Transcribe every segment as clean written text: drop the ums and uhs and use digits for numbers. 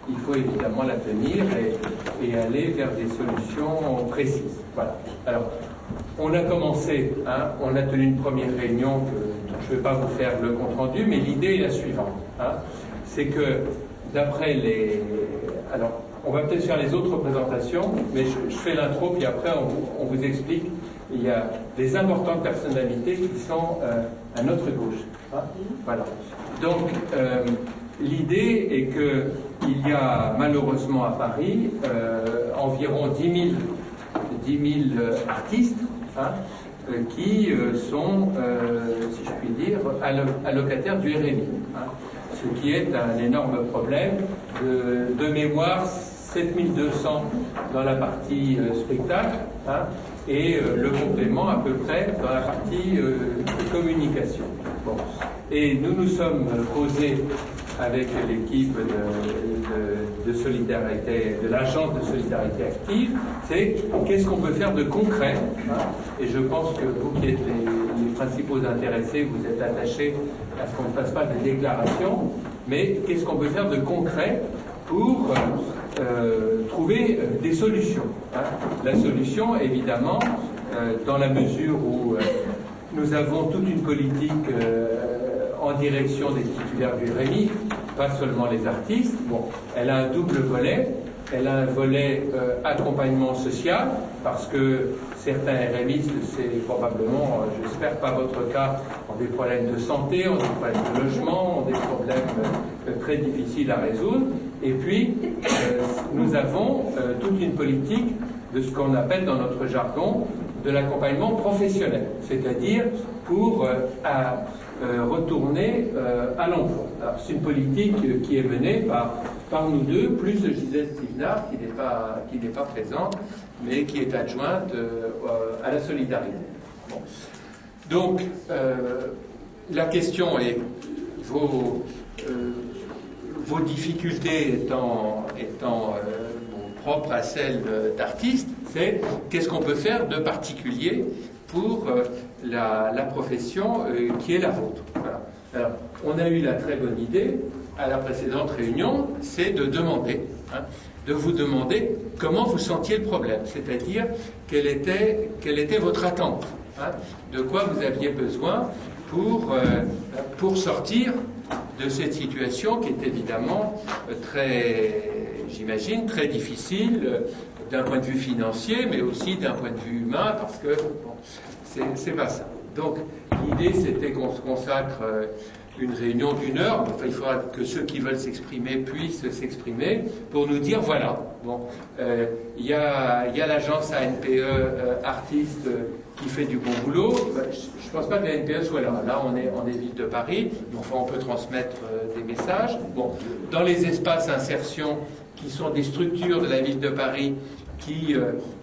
il faut évidemment la tenir et aller vers des solutions précises. Voilà. Alors, on a commencé, hein, on a tenu une première réunion, je ne vais pas vous faire le compte-rendu, mais l'idée est la suivante. Hein, c'est que, d'après les... Alors, on va peut-être faire les autres présentations, mais je fais l'intro, puis après on vous explique. Il y a des importantes personnalités qui sont à notre gauche. Hein, voilà. Donc, l'idée est qu'il y a malheureusement à Paris environ 10 000 artistes, hein, qui sont, si je puis dire, allocataires du RMI. Hein, ce qui est un énorme problème. De mémoire, 7200 dans la partie spectacle, hein, et le complément à peu près dans la partie communication. Bon. Et nous nous sommes posés avec l'équipe de solidarité, de l'agence de solidarité active, c'est qu'est-ce qu'on peut faire de concret, hein, et je pense que vous qui êtes les principaux intéressés, vous êtes attachés à ce qu'on ne fasse pas de déclarations, mais qu'est-ce qu'on peut faire de concret pour trouver des solutions. Hein. La solution, évidemment, dans la mesure où nous avons toute une politique en direction des titulaires du RMI, pas seulement les artistes. Bon, elle a un double volet. Elle a un volet accompagnement social, parce que certains RMistes, c'est probablement, j'espère pas votre cas, ont des problèmes de santé, ont des problèmes de logement, ont des problèmes très difficiles à résoudre. Et puis, nous avons toute une politique de ce qu'on appelle dans notre jargon de l'accompagnement professionnel, c'est-à-dire pour retourner à l'emploi. Alors, c'est une politique qui est menée par nous deux, plus Gisèle Stivnard, qui n'est pas présente, mais qui est adjointe à la solidarité. Bon. Donc, la question est, vos difficultés étant propres à celles d'artistes, c'est qu'est-ce qu'on peut faire de particulier pour la profession qui est la vôtre. Voilà. Alors, on a eu la très bonne idée à la précédente réunion, c'est de demander, hein, de vous demander comment vous sentiez le problème, c'est-à-dire quelle était votre attente, hein, de quoi vous aviez besoin pour sortir de cette situation qui est évidemment j'imagine, très difficile d'un point de vue financier, mais aussi d'un point de vue humain, parce que bon, c'est pas ça. Donc, l'idée, c'était qu'on se consacre une réunion d'1 heure. Enfin, il faudra que ceux qui veulent s'exprimer puissent s'exprimer pour nous dire, voilà, bon, il y a l'agence ANPE Artistes qui fait du bon boulot. Je ne pense pas que la ANPE soit là. Là, on est ville de Paris, donc on peut transmettre des messages. Bon, dans les espaces insertion, qui sont des structures de la ville de Paris qui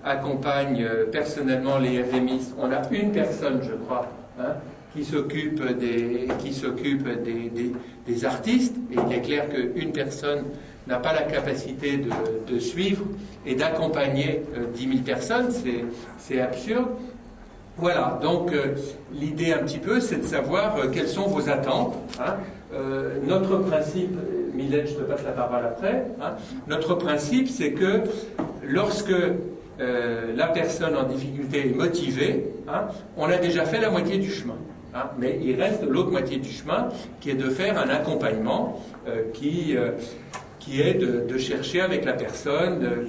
accompagnent personnellement les RMistes, on a une personne, je crois, hein, qui s'occupe des artistes, et il est clair qu'une personne n'a pas la capacité de suivre et d'accompagner 10 000 personnes, c'est absurde. Voilà, donc l'idée un petit peu, c'est de savoir quelles sont vos attentes. Hein. Notre principe, Mylène, je te passe la parole après, hein, notre principe, c'est que lorsque la personne en difficulté est motivée, hein, on a déjà fait la moitié du chemin. Hein, mais il reste l'autre moitié du chemin, qui est de faire un accompagnement qui est de chercher avec la personne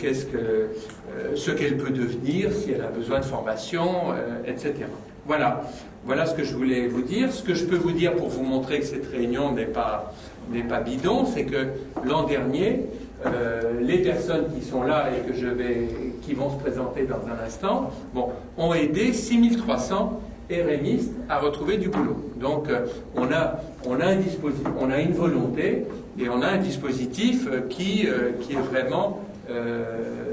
ce qu'elle peut devenir, si elle a besoin de formation, etc. Voilà ce que je voulais vous dire. Ce que je peux vous dire pour vous montrer que cette réunion n'est pas bidon, c'est que l'an dernier, les personnes qui sont là et qui vont se présenter dans un instant, bon, ont aidé 6300 RMistes à retrouver du boulot. Donc on a une volonté et on a un dispositif qui est vraiment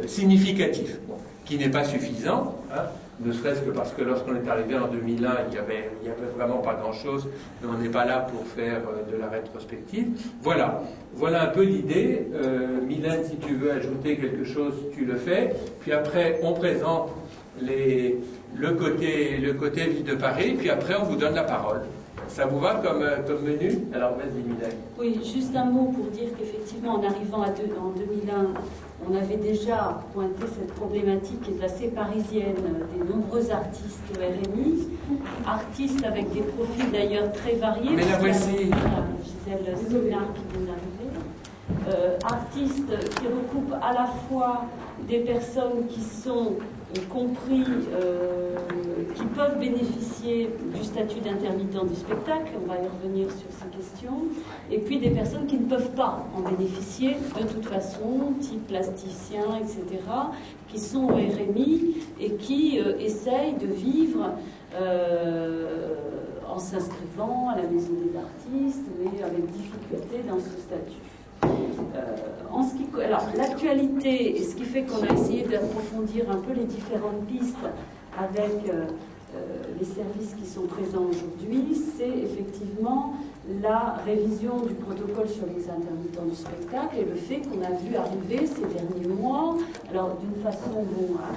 significatif, bon, qui n'est pas suffisant, hein, ne serait-ce que parce que lorsqu'on est arrivé en 2001, il y avait vraiment pas grand-chose, mais on n'est pas là pour faire de la rétrospective. Voilà un peu l'idée. Mylène, si tu veux ajouter quelque chose, tu le fais. Puis après, on présente le côté ville de Paris, puis après, on vous donne la parole. Ça vous va comme menu? Alors vas-y, Mireille. Oui, juste un mot pour dire qu'effectivement, en arrivant en 2001, on avait déjà pointé cette problématique qui est assez parisienne des nombreux artistes au RMI, artistes avec des profils d'ailleurs très variés. Mais la voici. Gisèle Solar qui vient d'arriver. Artistes qui recoupent à la fois des personnes qui sont compris, qui peuvent bénéficier du statut d'intermittent du spectacle, on va y revenir sur ces questions, et puis des personnes qui ne peuvent pas en bénéficier de toute façon, type plasticiens, etc., qui sont au RMI et qui essayent de vivre en s'inscrivant à la maison des artistes, mais avec difficulté dans ce statut. Alors, l'actualité, et ce qui fait qu'on a essayé d'approfondir un peu les différentes pistes avec les services qui sont présents aujourd'hui, c'est effectivement la révision du protocole sur les intermittents du spectacle et le fait qu'on a vu arriver ces derniers mois, alors d'une façon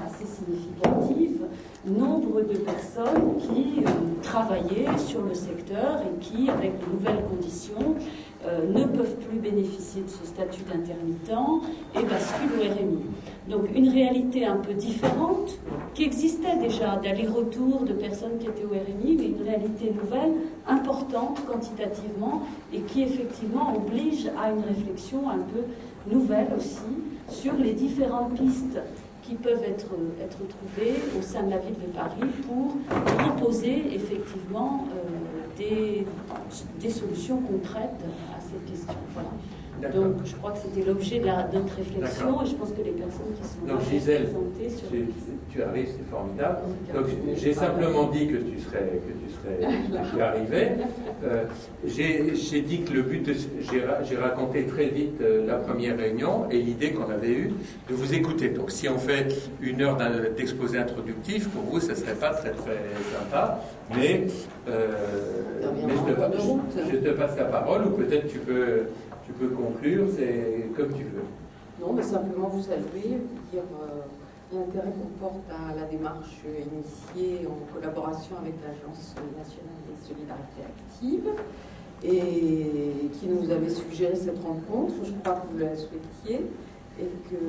assez significative, nombre de personnes qui travaillaient sur le secteur et qui, avec de nouvelles conditions, ne peuvent plus bénéficier de ce statut d'intermittent et basculent au RMI. Donc une réalité un peu différente, qui existait déjà d'aller-retour de personnes qui étaient au RMI, mais une réalité nouvelle, importante quantitativement, et qui effectivement oblige à une réflexion un peu nouvelle aussi sur les différentes pistes qui peuvent être trouvées au sein de la ville de Paris pour proposer effectivement des solutions concrètes à cette question. Voilà. Donc je crois que c'était l'objet de notre réflexion et je pense que les personnes qui sont donc, Gisèle, présentées sur tu arrives, c'est formidable. Donc j'ai simplement dit que tu arrivais. J'ai dit que le but, j'ai raconté très vite la première réunion et l'idée qu'on avait eue de vous écouter. Donc si on fait 1 heure d'exposé introductif, pour vous, ça ne serait pas très très sympa, mais je te passe la parole ou peut-être tu peux conclure, c'est comme tu veux. Non, mais simplement vous saluer, vous dire l'intérêt qu'on porte à la démarche initiée en collaboration avec l'Agence nationale des solidarités actives et qui nous avait suggéré cette rencontre. Je crois que vous la souhaitiez et que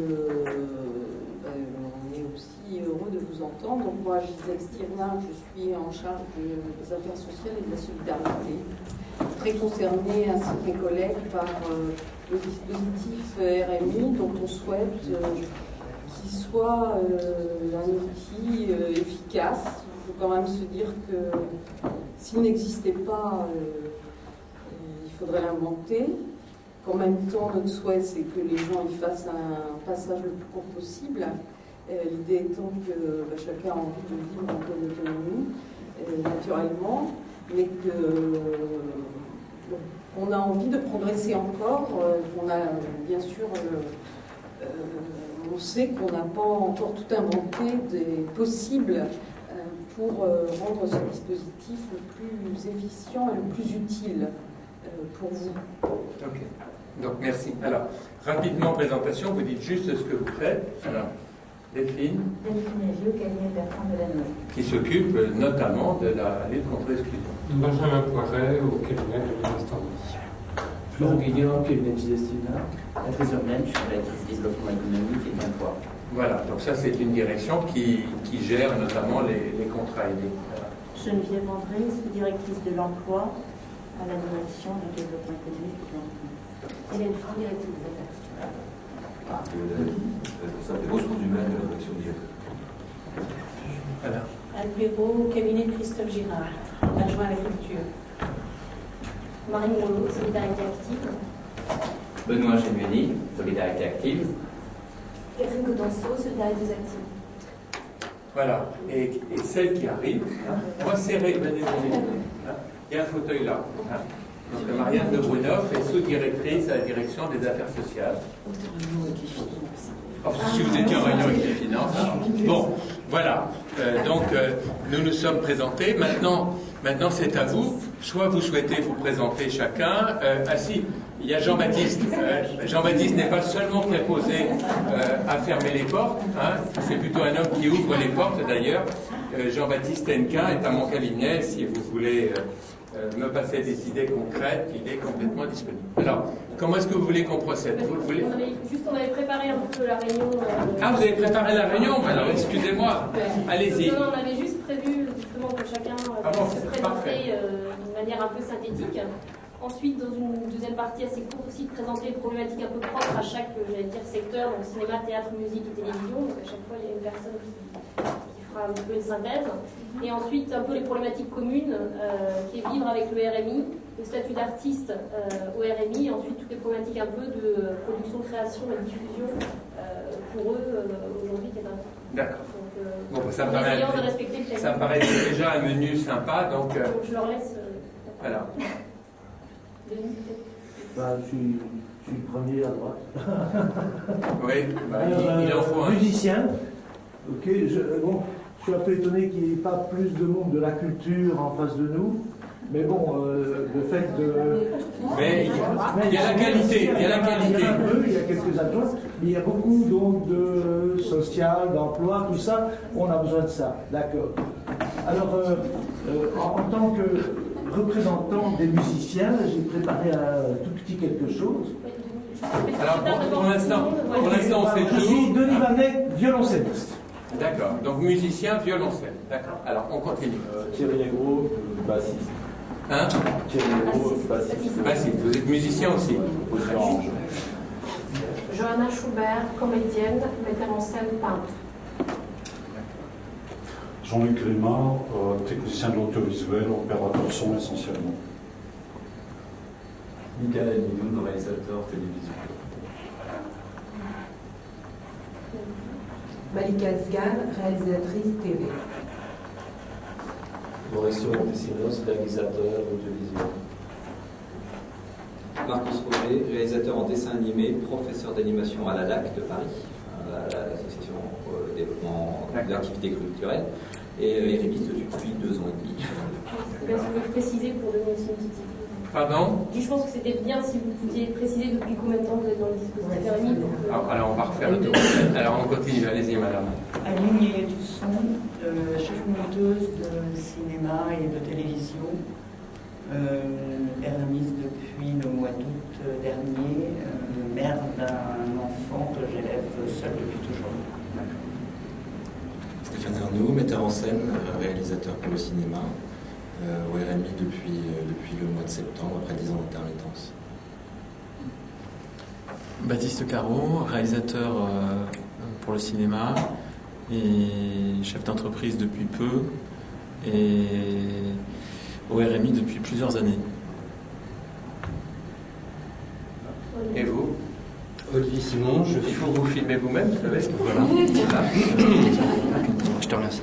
on est aussi heureux de vous entendre. Donc moi, Gisèle Stirnard, je suis en charge des affaires sociales et de la solidarité, très concernée ainsi que mes collègues par le dispositif RMI, dont on souhaite qu'il soit un outil efficace. Il faut quand même se dire que s'il n'existait pas, il faudrait l'inventer. Qu'en même temps, notre souhait, c'est que les gens y fassent un passage le plus court possible. L'idée étant que chacun a envie de vivre en pleine autonomie, naturellement, mais qu'on a envie de progresser encore, qu'on a bien sûr, on sait qu'on n'a pas encore tout inventé des possibles pour rendre ce dispositif le plus efficient et le plus utile pour vous. Ok, donc merci. Alors, rapidement présentation, vous dites juste ce que vous faites. Alors, Delphine Elvio, cabinet Bertrand Delanoë. Qui s'occupe notamment de la lutte contre l'exclusion. Benjamin Poiret, au cabinet de Louis. Florent Guillaume, cabinet de Gisèle, actrice urbaine, je suis directrice développement économique et d'emploi. Voilà, donc ça c'est une direction qui gère notamment les contrats aidés. Voilà. Geneviève André, sous-directrice de l'emploi à la direction du développement économique et de l'emploi. Hélène Franck, directrice des affaires. Responsable des ressources humaines de la direction du GF. Voilà. Anne Bureau, cabinet de Christophe Girard, adjoint à la culture. Marine Rollo, solidarité active. Benoît Genueni, solidarité active. Catherine Cotenceau, solidarité active. Voilà, et celle qui arrive, moi serré, venez. Il y a un fauteuil là. Donc Marianne de Brunoff est sous-directrice à la direction des affaires sociales. Si vous étiez en réunion avec les finances. Bon, voilà. Donc nous nous sommes présentés. Maintenant c'est à vous. Soit vous souhaitez vous présenter chacun. Si, il y a Jean-Baptiste. Jean-Baptiste n'est pas seulement préposé à fermer les portes. C'est plutôt un homme qui ouvre les portes d'ailleurs. Jean-Baptiste Hennequin est à mon cabinet si vous voulez me passer des idées concrètes, il est complètement disponible. Alors, comment est-ce que vous voulez qu'on procède? On avait préparé un peu la réunion. Ah, vous avez préparé la réunion? Alors, excusez-moi. Allez-y. Non, on avait juste prévu justement que chacun se présenter d'une manière un peu synthétique. Ensuite, dans une deuxième partie assez courte aussi, de présenter les problématiques un peu propres à chaque, secteur, donc cinéma, théâtre, musique et télévision. Donc à chaque fois, il y a une personne qui fera un petit peu une synthèse. Et ensuite, un peu les problématiques communes, qui est vivre avec le RMI, le statut d'artiste au RMI, et ensuite toutes les problématiques un peu de production, création et diffusion pour eux aujourd'hui qui est important. D'accord. Donc, bon, ça me paraît déjà un menu sympa, donc je leur laisse. Voilà. Je suis le premier à droite. Oui, il en faut un. Musicien. Ok, je suis un peu étonné qu'il n'y ait pas plus de monde de la culture en face de nous. Mais bon, le fait de... Mais il y a la qualité, il y a la qualité. Il y a quelques adjoints, mais il y a beaucoup donc de social, d'emploi, tout ça. On a besoin de ça, d'accord. Alors, en tant que représentant des musiciens, j'ai préparé un tout petit quelque chose. Alors, pour l'instant, on fait Je suis Denis Vanet, violoncelliste. D'accord, donc musicien, violoncelle. D'accord, alors on continue. Thierry Negro, bassiste. Hein? Thierry Negro, bassiste. Bassiste, vous êtes musicien aussi. Johanna Schubert, comédienne, metteur en scène, peintre. Jean-Luc Grimard, technicien de l'audiovisuel, opérateur son essentiellement. Michael Emilioun, réalisateur télévision. Malika Asghal, réalisatrice TV. Mauricio Montesinos, réalisateur audiovisuel. Marcus Roger, réalisateur en dessin animé, professeur d'animation à la LAC de Paris, à l'association de développement d'activités culturelles, et érébiste depuis 2 ans et demi. C'est bien si vous pouvez préciser pour donner aussi une petite idée. Pardon? Je pense que c'était bien si vous pouviez préciser depuis combien de temps vous êtes dans le dispositif RMI. Alors on va refaire le tour. Alors on continue, allez-y madame. Aline Dusson, chef monteuse de cinéma et de télévision, RMiste depuis le mois d'août dernier, mère d'un enfant que j'élève seul depuis toujours. Stéphane Arnaud, metteur en scène, réalisateur pour le cinéma, au RMI depuis le mois de septembre, après 10 ans d'intermittence. Baptiste Caro, réalisateur pour le cinéma et chef d'entreprise depuis peu et au RMI depuis plusieurs années. Et vous? Olivier Simon, Il faut vous filmer vous-même, vous savez. Voilà. Je te remercie.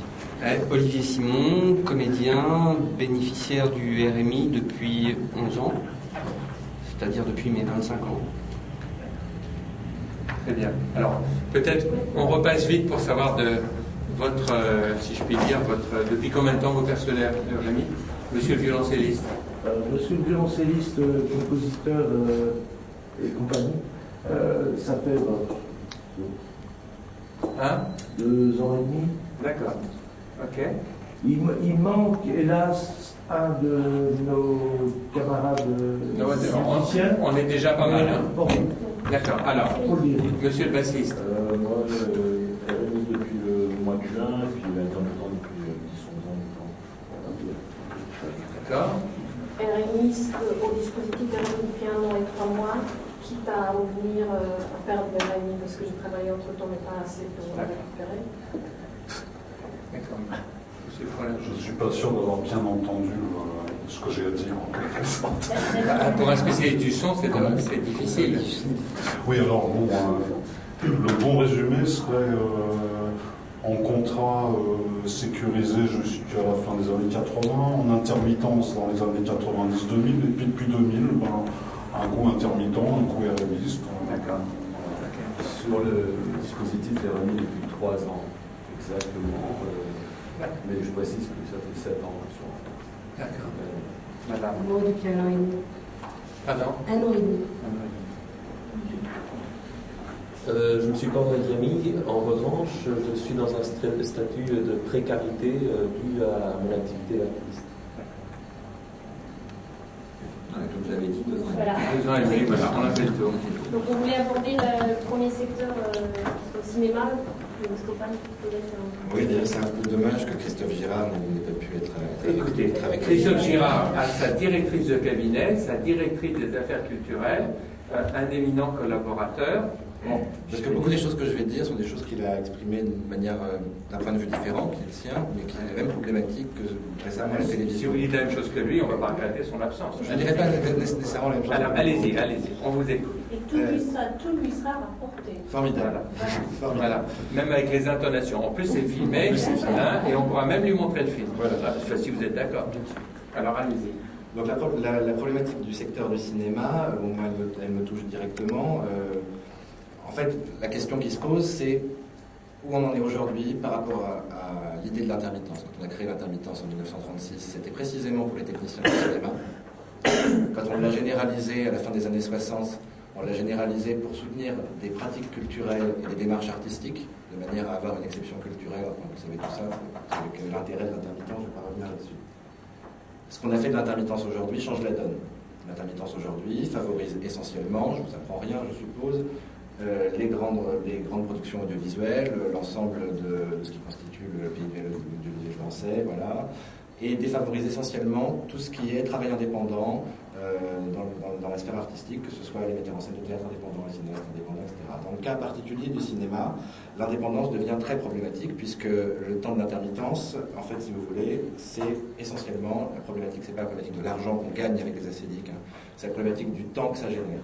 Olivier Simon, comédien, bénéficiaire du RMI depuis 11 ans, c'est-à-dire depuis mes 25 ans. Très bien. Alors, peut-être on repasse vite pour savoir de votre, si je puis dire, depuis combien de temps vous percevez le RMI? Monsieur le violoncelliste. Monsieur le violoncelliste, compositeur et compagnie, ça fait 2 ans et demi. D'accord. Ok. Il manque, hélas, un de nos camarades musiciens. On est déjà pas mal. Hein. Bon. D'accord. Alors, monsieur le bassiste. Moi, je réalise depuis le mois de juin, et puis intermittent depuis 10-11 ans. D'accord. RMiste au dispositif RMI depuis 1 an et 3 mois, quitte à revenir à perdre le RMI parce que j'ai travaillé entre temps mais pas assez pour le récupérer. D'accord. Je ne suis pas sûr d'avoir bien entendu ce que j'ai à dire en quelque sorte. Pour un spécialiste du son, c'est difficile. Oui, alors bon, le bon résumé serait en contrat sécurisé jusqu'à la fin des années 80, en intermittence dans les années 90-2000, et puis depuis 2000, un coup intermittent, un coup RMiste. D'accord. Sur le dispositif RMI depuis 3 ans, exactement. Mais je précise que ça fait 7 ans sur la France. D'accord. Madame. Moi, depuis 1 an et demi. Pardon? 1 an et demi. Je ne suis pas en RMI, en revanche, je suis dans un statut de précarité dû à mon activité d'artiste. 2 ans et demi, voilà, on a fait le tour. Donc on voulait aborder le premier secteur au cinéma. Stéphane, oui, d'ailleurs, c'est un peu dommage que Christophe Girard n'ait pas pu être avec lui. Christophe Girard a sa directrice de cabinet, sa directrice des affaires culturelles, un éminent collaborateur. Bon, parce que beaucoup des choses que je vais dire sont des choses qu'il a exprimées d'une manière, d'un point de vue différent, qui est le sien, mais qui est la même problématique que récemment à la télévision. Si vous dites la même chose que lui, on ne va pas regretter son absence. Je ne dirais pas nécessairement la même chose. Alors, allez-y, on vous écoute. Et tout lui sera rapporté. Formidable. Voilà. Même avec les intonations. En plus, c'est filmé, et on pourra même lui montrer le film. Voilà. Si vous êtes d'accord. Alors, allez-y. Donc, la problématique du secteur du cinéma, moi, elle me touche directement. En fait, la question qui se pose, c'est où on en est aujourd'hui par rapport à l'idée de l'intermittence. Quand on a créé l'intermittence en 1936, c'était précisément pour les techniciens du cinéma. Quand on l'a généralisé à la fin des années 60, on l'a généralisé pour soutenir des pratiques culturelles et des démarches artistiques, de manière à avoir une exception culturelle. Enfin, vous savez tout ça, c'est l'intérêt de l'intermittence, je ne vais pas revenir là-dessus. Ce qu'on a fait de l'intermittence aujourd'hui change la donne. L'intermittence aujourd'hui favorise essentiellement, je ne vous apprends rien, je suppose, les grandes productions audiovisuelles, l'ensemble de ce qui constitue le pays audiovisuel français, voilà, et défavorise essentiellement tout ce qui est travail indépendant dans la sphère artistique, que ce soit les metteurs en scène de théâtre indépendants, les cinéastes indépendants, etc. Dans le cas particulier du cinéma, l'indépendance devient très problématique, puisque le temps de l'intermittence, en fait, si vous voulez, c'est essentiellement la problématique, c'est pas la problématique de l'argent qu'on gagne avec les acédiques, c'est la problématique du temps que ça génère.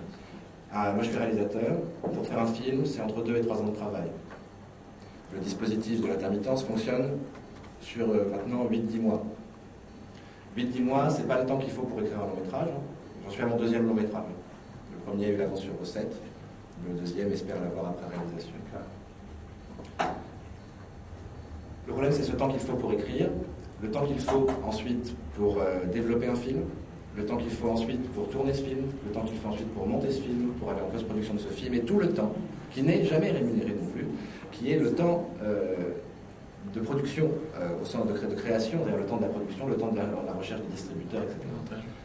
Moi, je suis réalisateur. Pour faire un film, c'est entre 2 et 3 ans de travail. Le dispositif de l'intermittence fonctionne sur maintenant 8-10 mois. 8-10 mois, c'est pas le temps qu'il faut pour écrire un long métrage. J'en suis à mon 2e long métrage. Le premier a eu l'avance sur recette. Le 2e espère l'avoir après réalisation. Le problème, c'est ce temps qu'il faut pour écrire, le temps qu'il faut ensuite pour développer un film, le temps qu'il faut ensuite pour tourner ce film, le temps qu'il faut ensuite pour monter ce film, pour aller en post-production de ce film, et tout le temps, qui n'est jamais rémunéré non plus, qui est le temps de production au sens de création, c'est-à-dire le temps de la production, le temps de la recherche des distributeurs, etc.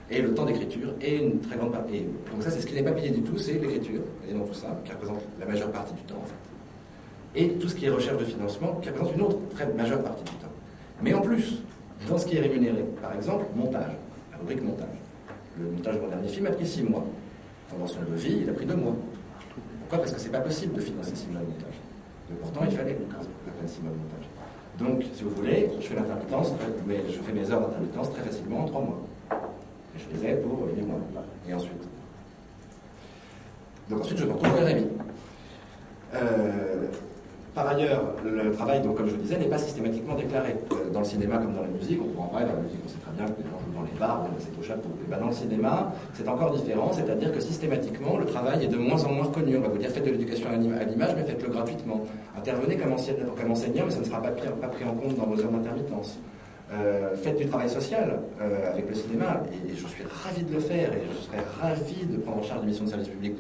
Et le temps d'écriture, et une très grande partie. Donc ça, c'est ce qui n'est pas payé du tout, c'est l'écriture, et dans tout ça, qui représente la majeure partie du temps, en fait. Et tout ce qui est recherche de financement, qui représente une autre très majeure partie du temps. Mais en plus, dans ce qui est rémunéré, par exemple, montage. La rubrique montage. Le montage de mon dernier film a pris 6 mois. Pendant son devis, il a pris 2 mois. Pourquoi ? Parce que c'est pas possible de financer 6 mois de montage. Mais pourtant, il fallait à peine 6 mois de montage. Donc, si vous voulez, je fais l'intermittence, mais je fais mes heures d'intermittence très facilement en 3 mois. Et je les ai pour 8 mois. Et ensuite. Donc ensuite, je me retrouve au RMI. Par ailleurs, le travail, donc, comme je vous disais, n'est pas systématiquement déclaré. Dans le cinéma comme dans la musique, on pourra en parler, dans la musique on sait très bien que les gens jouent dans les bars, c'est au chapeau. Et ben dans le cinéma, c'est encore différent, c'est-à-dire que systématiquement, le travail est de moins en moins reconnu. On va vous dire, faites de l'éducation à l'image, mais faites-le gratuitement. Intervenez comme enseignant, mais ça ne sera pas pris en compte dans vos heures d'intermittence. Faites du travail social avec le cinéma, et je suis ravi de le faire, et je serais ravi de prendre en charge des missions de service public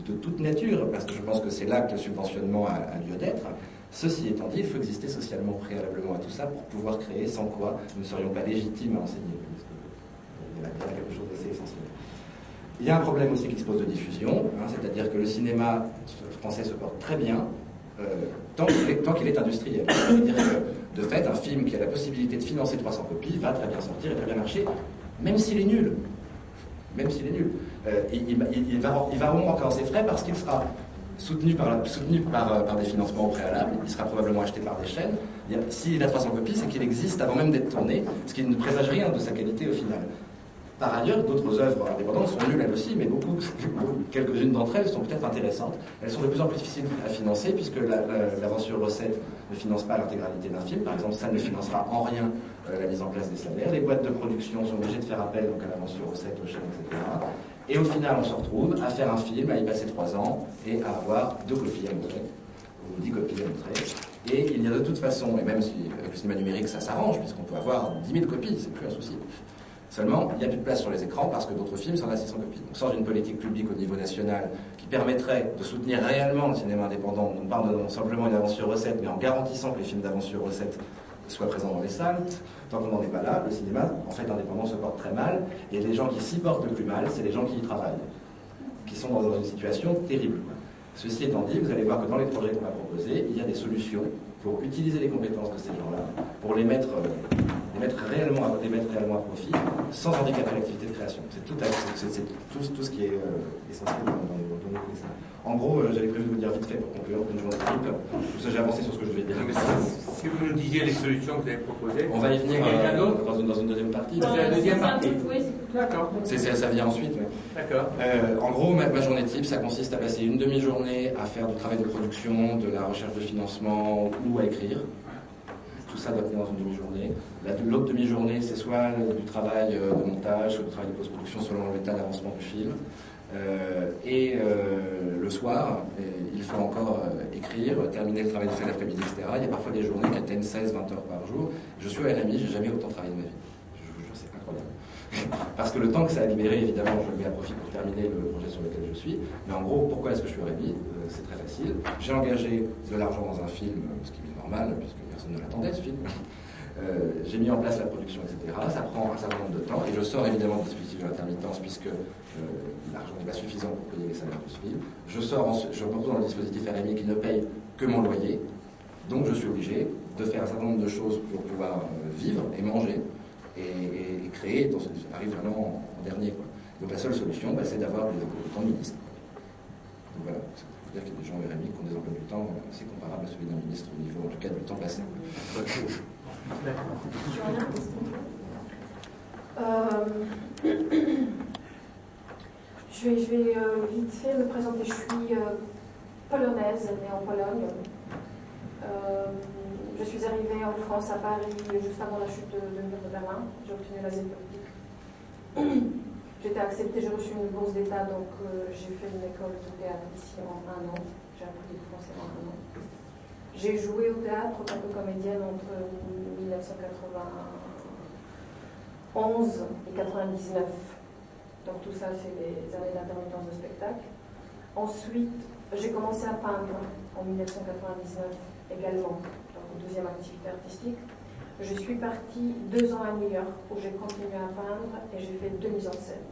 de toute nature, parce que je pense que c'est là que le subventionnement a lieu d'être. Ceci étant dit, il faut exister socialement préalablement à tout ça pour pouvoir créer, sans quoi nous ne serions pas légitimes à enseigner. Il y a quelque chose d'assez essentiel. Il y a un problème aussi qui se pose de diffusion, c'est-à-dire que le cinéma français se porte très bien tant qu'il est industriel. C'est-à-dire que, de fait, un film qui a la possibilité de financer 300 copies va très bien sortir et très bien marcher, même s'il est nul. Même s'il est nul. Il va remonter ses frais parce qu'il sera soutenu par des financements au préalable, il sera probablement acheté par des chaînes. S'il a 300 copies, c'est qu'il existe avant même d'être tourné, ce qui ne présage rien de sa qualité au final. Par ailleurs, d'autres œuvres indépendantes sont nulles elles aussi, mais quelques-unes d'entre elles sont peut-être intéressantes. Elles sont de plus en plus difficiles à financer, puisque l'avance sur recette ne finance pas l'intégralité d'un film. Par exemple, ça ne financera en rien la mise en place des salaires. Les boîtes de production sont obligées de faire appel donc, à l'avance sur recette, aux chaînes, etc. Et au final, on se retrouve à faire un film, à y passer 3 ans, et à avoir 2 copies à montrer, ou 10 copies à montrer. Et il y a de toute façon, et même si avec le cinéma numérique ça s'arrange, puisqu'on peut avoir 10 000 copies, c'est plus un souci. Seulement, il n'y a plus de place sur les écrans parce que d'autres films sont à 600 copies. Donc, sans une politique publique au niveau national qui permettrait de soutenir réellement le cinéma indépendant, on parle non simplement d'une avance sur recette, mais en garantissant que les films d'avance sur recette soit présent dans les salles. Tant qu'on n'en est pas là, le cinéma, en fait, indépendant, se porte très mal. Et les gens qui s'y portent le plus mal, c'est les gens qui y travaillent, qui sont dans une situation terrible. Ceci étant dit, vous allez voir que dans les projets qu'on va proposer, il y a des solutions pour utiliser les compétences de ces gens-là, pour les mettre réellement à profit, sans handicaper l'activité de création. C'est tout ce qui est essentiel dans nos questions. En gros, j'avais prévu de vous dire vite fait pour conclure une journée type. Comme ça, j'ai avancé sur ce que je devais dire. Si vous nous disiez les solutions que vous avez proposées, on va y venir dans une deuxième partie. C'est la deuxième partie. D'accord. Ça vient ensuite. Oui. D'accord. En gros, ma journée type, ça consiste à passer une demi-journée à faire du travail de production, de la recherche de financement ou à écrire. Tout ça doit tenir dans une demi-journée. L'autre demi-journée, c'est soit du travail de montage, soit du travail de post-production selon l'état d'avancement du film. Le soir, il faut encore écrire, terminer le travail de fait l'après-midi, etc. Il y a parfois des journées qui atteignent 16-20 heures par jour. Je suis au RMI, j'ai jamais autant travaillé de ma vie. Je vous jure, c'est incroyable. Parce que le temps que ça a libéré, évidemment, je le mets à profit pour terminer le projet sur lequel je suis. Mais en gros, pourquoi est-ce que je suis au RMI? C'est très facile. J'ai engagé de l'argent dans un film, ce qui est normal, puisque personne ne l'attendait, ce film. J'ai mis en place la production, etc. Ça prend un certain nombre de temps et je sors évidemment du dispositif de l'intermittence puisque l'argent n'est pas suffisant pour payer les salaires de ce film. Je me retrouve dans le dispositif RMI qui ne paye que mon loyer, donc je suis obligé de faire un certain nombre de choses pour pouvoir vivre et manger et créer. Ça arrive vraiment en dernier, quoi. Donc la seule solution, c'est d'avoir des emplois du temps de ministre. Donc voilà. C'est-à-dire qu'il y a des gens au RMI qui ont des emplois du temps assez comparables à celui d'un ministre au niveau, en tout cas, du temps passé. Je vais vite fait me présenter. Je suis polonaise, née en Pologne. Je suis arrivée en France, à Paris, juste avant la chute de mur de Berlin. J'ai obtenu l'asile politique. J'ai été acceptée, j'ai reçu une bourse d'État, donc j'ai fait une école de théâtre ici en 1 an. J'ai appris le français en 1 an. J'ai joué au théâtre en tant que comédienne entre 1991 et 1999. Donc tout ça, c'est les années d'intermittence de spectacle. Ensuite, j'ai commencé à peindre en 1999 également, donc deuxième activité artistique. Je suis partie 2 ans à New York où j'ai continué à peindre et j'ai fait 2 mises en scène.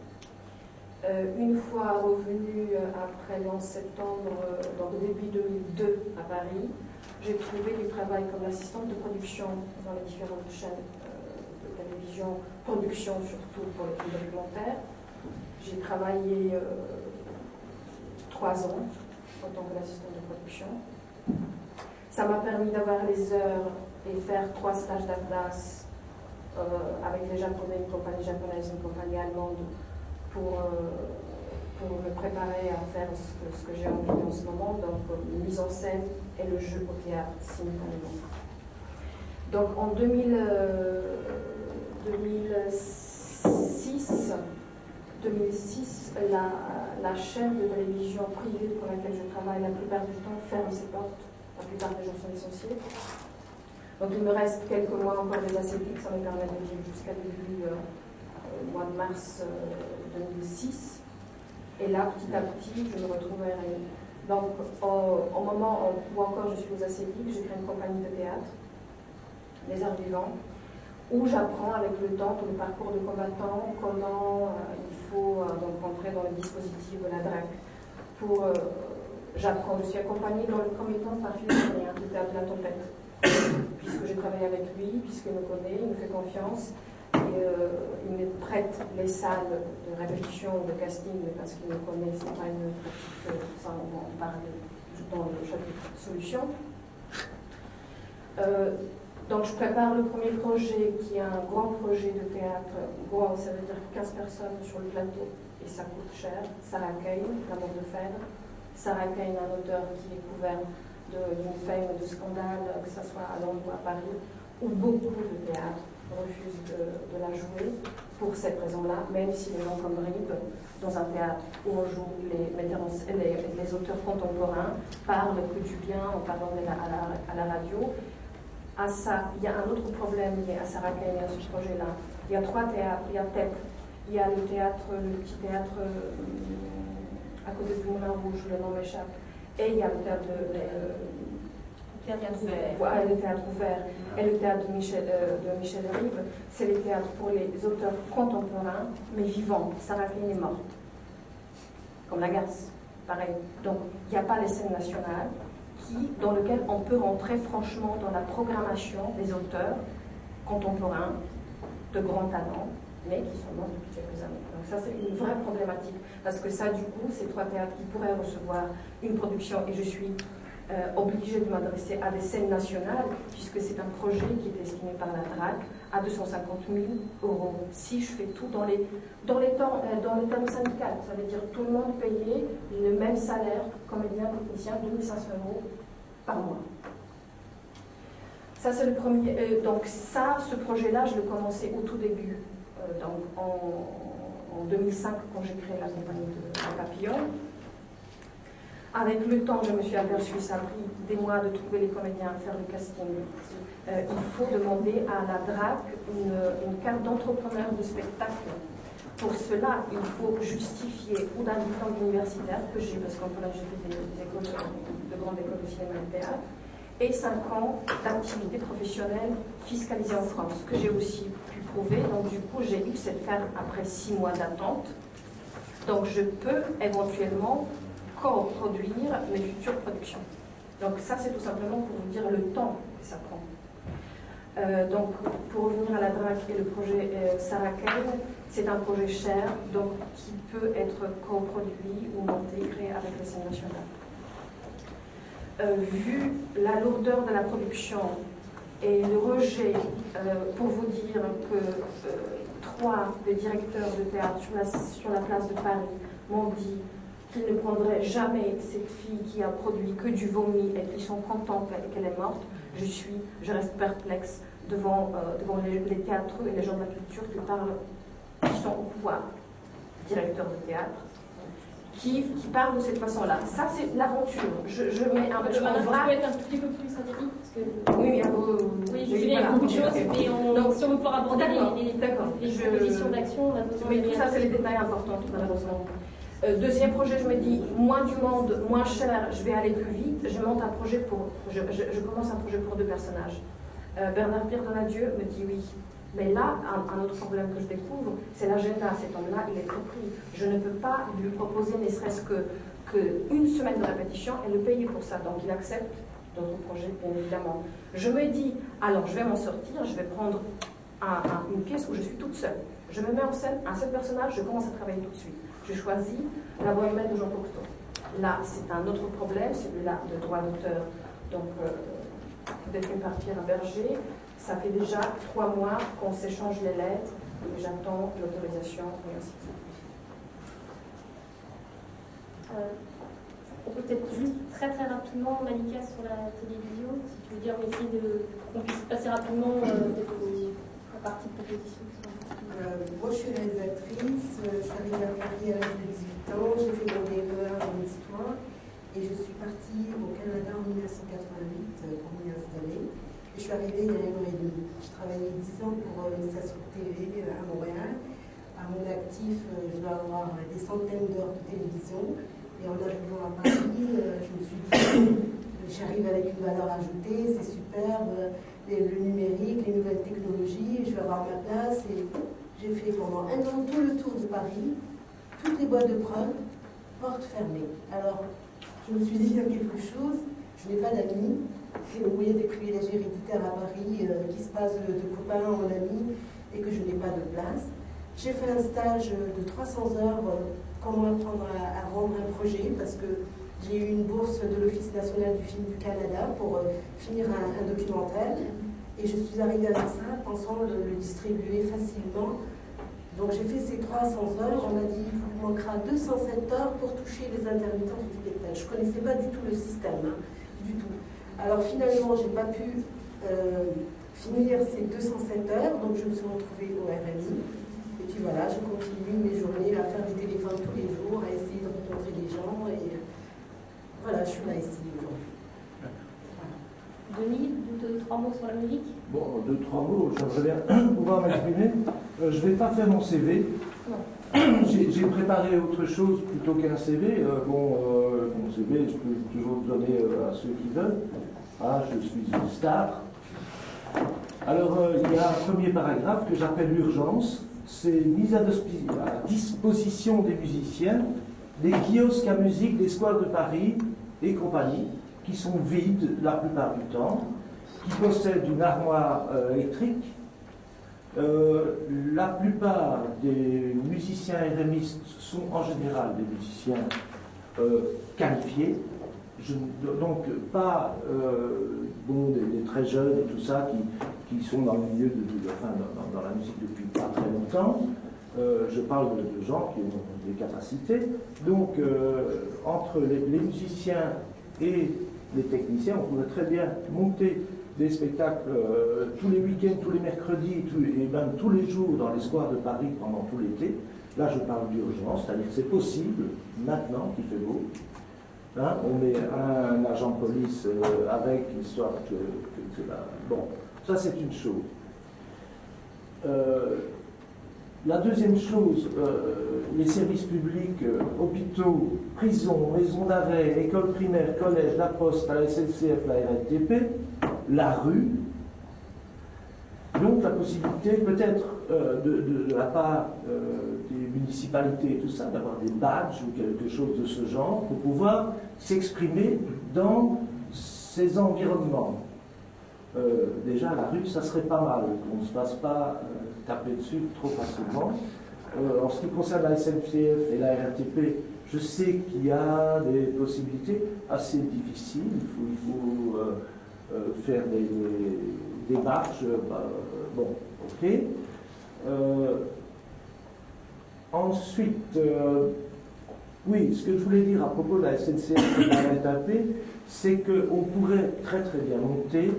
Une fois revenue après le 11 septembre, donc début 2002 à Paris, j'ai trouvé du travail comme assistante de production dans les différentes chaînes de télévision, production surtout pour les films documentaires. J'ai travaillé 3 ans en tant qu'assistante de production. Ça m'a permis d'avoir les heures et faire 3 stages d'AFDAS avec les Japonais, une compagnie japonaise, une compagnie allemande, pour me préparer à faire ce que j'ai envie en ce moment, donc mise en scène et le jeu au théâtre simultanément. Donc en 2006, la chaîne de télévision privée pour laquelle je travaille la plupart du temps ferme ses portes. La plupart des gens sont licenciés. Donc il me reste quelques mois encore des ACP, ça me permet de vivre jusqu'à début mois de mars 2006. Et là, petit à petit, je me retrouve à RMI. Donc, au moment où encore je suis aux ACP, j'ai créé une compagnie de théâtre, Les Arts Vivants, où j'apprends avec le temps tout le parcours de combattant, comment il faut donc rentrer dans le dispositif de la DREC. J'apprends, je suis accompagnée dans le premier temps par Philippe Adrien, du théâtre de la Tempête, puisque j'ai travaillé avec lui, puisqu'il me connaît, il me fait confiance. Et il me prête les salles de répétition, de casting, parce qu'il me connaît, c'est pas une pratique, ça on en parle dans le chapitre solution. Donc je prépare le premier projet qui est un grand projet de théâtre. Grand, ça veut dire 15 personnes sur le plateau et ça coûte cher. Sarah Kane, L'amour de Phèdre. Sarah Kane, un auteur qui est couvert d'une fame, de scandale, que ce soit à Londres ou à Paris, où beaucoup de théâtres refusent de la jouer pour cette raison-là, même si les gens comme Rib, dans un théâtre où on joue les auteurs contemporains, parlent que du bien en parlant à la radio. À ça, il y a un autre problème lié à Sarah Kane et à ce projet-là. Il y a 3 théâtres. Il y a TEP, il y a le petit théâtre à côté du Moulin Rouge, le nom m'échappe, et il y a le théâtre le théâtre ouvert et le théâtre de Michel Rive, c'est les théâtres pour les auteurs contemporains, mais vivants. Sarah Klein est morte, comme Lagarce, pareil. Donc, il n'y a pas les scènes nationales dans lesquelles on peut rentrer franchement dans la programmation des auteurs contemporains de grands talents, mais qui sont morts depuis quelques années. Donc ça, c'est une vraie problématique, parce que ça, du coup, ces trois théâtres qui pourraient recevoir une production, et je suis obligée de m'adresser à des scènes nationales, puisque c'est un projet qui est estimé par la DRAC à 250 000 €. Si je fais tout dans les termes syndicaux, ça veut dire tout le monde payer le même salaire, comédien, technicien, 2500 € par mois. Ça, c'est le premier. Donc ça, ce projet-là, je l'ai commencé au tout début, donc en 2005, quand j'ai créé la compagnie de Papillon. Avec le temps, je me suis aperçue, ça a pris des mois de trouver les comédiens, faire le casting. Il faut demander à la DRAC une carte d'entrepreneur de spectacle. Pour cela, il faut justifier ou d'un diplôme universitaire que j'ai, parce qu'en là j'ai fait des écoles, de grandes écoles de cinéma et de théâtre, et 5 ans d'activité professionnelle fiscalisée en France, que j'ai aussi pu prouver. Donc du coup, j'ai eu cette carte après 6 mois d'attente. Donc je peux éventuellement co-produire mes futures productions. Donc ça, c'est tout simplement pour vous dire le temps que ça prend. Donc pour revenir à la DRAC et le projet Sarah Klein, c'est un projet cher, donc qui peut être coproduit ou intégré avec les scènes nationales. Vu la lourdeur de la production et le rejet, pour vous dire que 3 des directeurs de théâtre sur la place de Paris m'ont dit qu'ils ne prendraient jamais cette fille qui a produit que du vomi et qu'ils sont contents qu'elle est morte, je reste perplexe devant les théâtreux et les gens de la culture qui sont au pouvoir, directeurs de théâtre, qui parlent de cette façon-là. Ça, c'est l'aventure. Je mets un peu en vrac. vrac. Tu peux être un tout petit peu plus synthétique parce que... Oui, mais oui, je sais, il y a beaucoup de choses, mais donc, si on veut pouvoir aborder les propositions d'action, on a besoin de... Mais tout ça, c'est les détails importants, malheureusement. Deuxième projet, je me dis, moins du monde, moins cher, je vais aller plus vite. Je commence un projet pour 2 personnages. Bernard Pierre Donadieu me dit oui. Mais là, un autre problème que je découvre, c'est l'agenda. Cet homme-là, il est trop pris. Je ne peux pas lui proposer ne serait-ce qu'une semaine de répétition et le payer pour ça. Donc il accepte d'autres projets, bien évidemment. Je me dis, alors je vais m'en sortir, je vais prendre une pièce où je suis toute seule. Je me mets en scène, un seul personnage, je commence à travailler tout de suite. Je choisis La Voix humaine de Jean Cocteau. Là, c'est un autre problème, celui-là de droit d'auteur. Donc, d'être une partie à Berger, ça fait déjà 3 mois qu'on s'échange les lettres et j'attends l'autorisation et ainsi de suite. On peut peut-être juste très rapidement, Malika, sur la télévision, si tu veux dire, on essaie qu'on puisse passer rapidement la partie de proposition. Moi, je suis réalisatrice, je suis arrivée à Paris à l'âge de 18 ans, j'ai fait mon DEA en histoire et je suis partie au Canada en 1988 pour m'y installer. Et je suis arrivée il y a 1 an et demi. Je travaillais 10 ans pour une station de télé à Montréal. À mon actif, je dois avoir des centaines d'heures de télévision. Et en arrivant à Paris, je me suis dit, j'arrive avec une valeur ajoutée, c'est super, le numérique, les nouvelles technologies, je vais avoir ma place. Et j'ai fait pendant 1 an tout le tour de Paris, toutes les boîtes de prod, portes fermées. Alors, je me suis dit, il y a quelque chose, je n'ai pas d'amis. Vous voyez des privilèges héréditaires à Paris qui se passent de copains en amis et que je n'ai pas de place. J'ai fait un stage de 300 heures, comment apprendre à rendre un projet, parce que j'ai eu une bourse de l'Office national du film du Canada pour finir un documentaire. Et je suis arrivée avec ça, pensant le distribuer facilement. Donc j'ai fait ces 300 heures, on m'a dit il vous manquera 207 heures pour toucher les intermittents du spectacle. Je ne connaissais pas du tout le système, du tout. Alors finalement, je n'ai pas pu finir ces 207 heures, donc je me suis retrouvée au RMI. Et puis voilà, je continue mes journées à faire des téléphones tous les jours, à essayer de rencontrer des gens. Et voilà, je suis là ici aujourd'hui. Denis, 2-3 mots sur la musique? Bon, 2-3 mots, j'aimerais bien pouvoir m'exprimer. Je ne vais pas faire mon CV. J'ai préparé autre chose plutôt qu'un CV. mon CV, je peux toujours donner à ceux qui veulent. Ah, je suis une star. Alors, il y a un premier paragraphe que j'appelle l'urgence. C'est mise à disposition des musiciens des kiosques à musique des squares de Paris et compagnie, qui sont vides la plupart du temps, qui possèdent une armoire électrique. La plupart des musiciens RMistes sont en général des musiciens qualifiés, donc pas des très jeunes et tout ça qui sont dans le milieu dans la musique depuis pas très longtemps. Je parle de gens qui ont des capacités. Donc entre les musiciens et les techniciens, on pourrait très bien monter des spectacles tous les week-ends, tous les mercredis et même tous les jours dans les squares de Paris pendant tout l'été. Là, je parle d'urgence, c'est-à-dire que c'est possible maintenant qu'il fait beau. Hein, on met un agent de police avec, histoire que bon, ça c'est une chose. La deuxième chose, les services publics, hôpitaux, prisons, maisons d'arrêt, écoles primaires, collèges, la poste, la SNCF, la RATP, la rue. Donc la possibilité peut-être de la part des municipalités et tout ça, d'avoir des badges ou quelque chose de ce genre pour pouvoir s'exprimer dans ces environnements. Déjà la rue, ça serait pas mal, qu'on ne se fasse pas taper dessus trop facilement. En ce qui concerne la SNCF et la RATP, je sais qu'il y a des possibilités assez difficiles. Il faut faire des marches. Bon, ok. Ensuite, oui, ce que je voulais dire à propos de la SNCF et de la RATP, c'est qu'on pourrait très très bien monter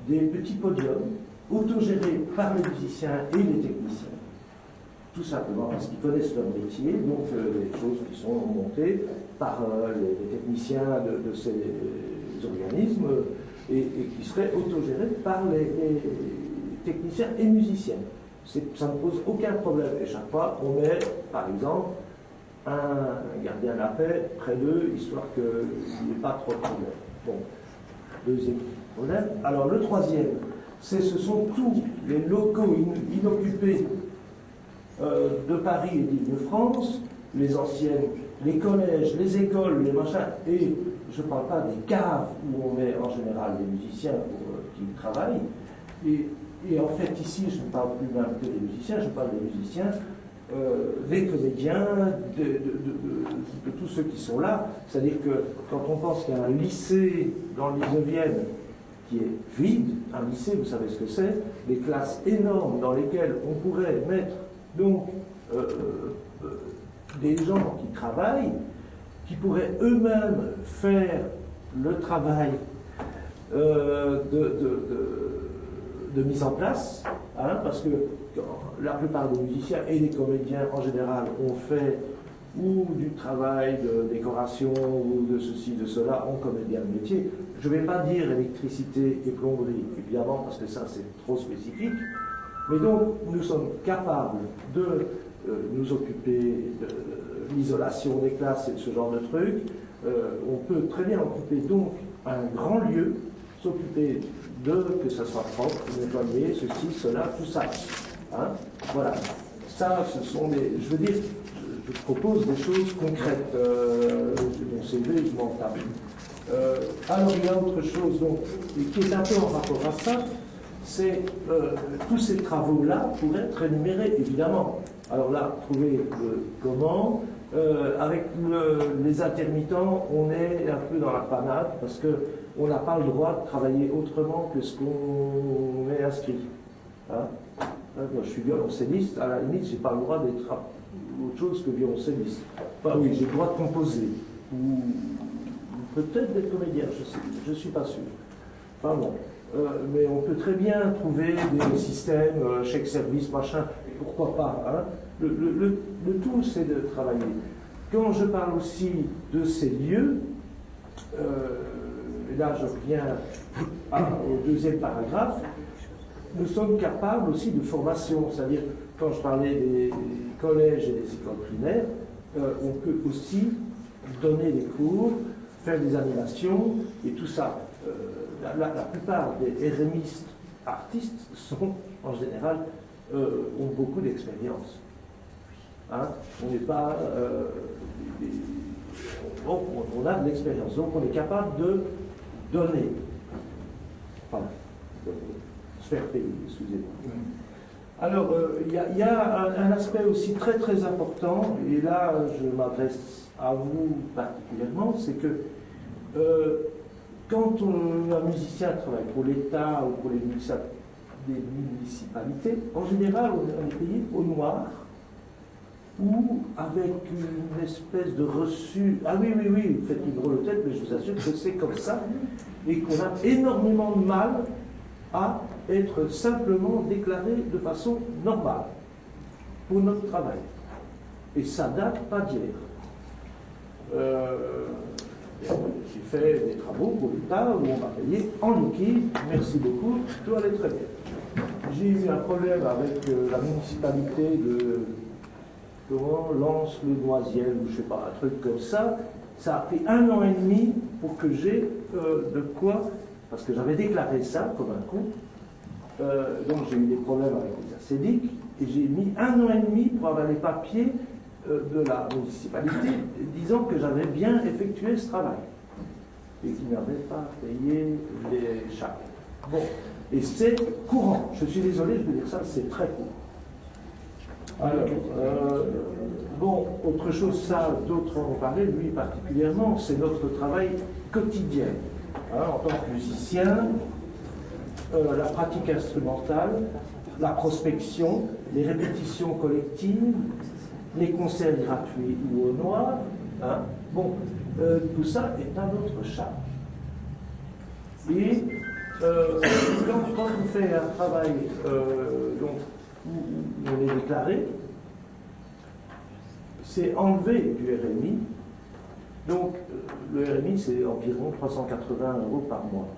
des petits podiums autogérés par les musiciens et les techniciens, tout simplement parce qu'ils connaissent leur métier, donc les choses qui sont montées par les techniciens de ces organismes et qui seraient autogérés par les techniciens et musiciens. Ça ne pose aucun problème. Et chaque fois, on met, par exemple, un gardien de la paix près d'eux, histoire qu'il n'y ait pas trop de problème. Bon, deuxième problème. Alors le troisième, ce sont tous les locaux inoccupés de Paris et d'Île-de-France, les anciennes, les collèges, les écoles, les machins, et je ne parle pas des caves où on met en général des musiciens qui travaillent. Et en fait, ici, je ne parle plus même que des musiciens, je parle des musiciens, des comédiens, de tous ceux qui sont là. C'est-à-dire que quand on pense qu'il y a un lycée dans le 19e qui est vide, un lycée, vous savez ce que c'est, des classes énormes dans lesquelles on pourrait mettre donc des gens qui travaillent, qui pourraient eux-mêmes faire le travail de mise en place, hein, parce que la plupart des musiciens et des comédiens en général ont fait ou du travail de décoration ou de ceci, de cela, on connaît bien le métier. Je ne vais pas dire électricité et plomberie, évidemment, parce que ça c'est trop spécifique, mais donc nous sommes capables de nous occuper de l'isolation des classes et de ce genre de trucs. On peut très bien occuper donc un grand lieu, s'occuper que ça soit propre, nettoyer, ceci, cela, tout ça. Hein, voilà. Ça, ce sont des... Je veux dire, je propose des choses concrètes. Mon CV, je m'en tape. Alors, il y a autre chose donc, qui est un peu en rapport à ça, c'est tous ces travaux-là pourraient être rémunérés, évidemment. Alors là, trouver comment. Avec les intermittents, on est un peu dans la panade parce qu'on n'a pas le droit de travailler autrement que ce qu'on est inscrit. Hein? Moi, je suis violoncelliste, à la limite, je n'ai pas le droit d'être autre chose que violoncelliste. Enfin, oui, j'ai le droit de composer. Ou peut-être d'être comédien, je ne suis pas sûr. Enfin bon. Mais on peut très bien trouver des systèmes, chèque service, machin, pourquoi pas. Hein? Le tout, c'est de travailler. Quand je parle aussi de ces lieux, et là je reviens au deuxième paragraphe, nous sommes capables aussi de formation, c'est-à-dire quand je parlais des collèges et des écoles primaires, on peut aussi donner des cours faire des animations et tout ça. La plupart des RMistes artistes sont, en général, ont beaucoup d'expérience. Hein? On n'est pas... on a de l'expérience, donc on est capable de donner. Enfin, de se faire payer, excusez-moi. Alors, il y a un aspect aussi très très important, et là je m'adresse à vous particulièrement, c'est que quand un musicien travaille pour l'État ou pour les municipalités, en général on est payé au noir ou avec une espèce de reçu. Ah oui, oui, oui, vous faites une drôle de tête, mais je vous assure que c'est comme ça, et qu'on a énormément de mal à être simplement déclaré de façon normale pour notre travail. Et ça date pas d'hier. J'ai fait des travaux pour l'État où on m'a payé en liquide, merci beaucoup, tout allait très bien. J'ai eu un problème avec la municipalité de Lens-le-Noisiel, ou je sais pas, un truc comme ça. Ça a pris 1 an et demi pour que j'ai de quoi, parce que j'avais déclaré ça comme un coup. Donc j'ai eu des problèmes avec les acédiques, et j'ai mis 1 an et demi pour avoir les papiers de la municipalité, disant que j'avais bien effectué ce travail, et qu'ils n'avaient pas payé les charges. Bon, et c'est courant, je suis désolé, je veux dire ça, c'est très courant. Alors, bon, autre chose, ça, d'autres en ont parlé, lui particulièrement, c'est notre travail quotidien. Hein, en tant que musicien, la pratique instrumentale, la prospection, les répétitions collectives, les concerts gratuits ou au noir, hein, bon, tout ça est à notre charge. Et quand on fait un travail donc, où on est déclaré, c'est enlevé du RMI. Donc, le RMI, c'est environ 380 € par mois.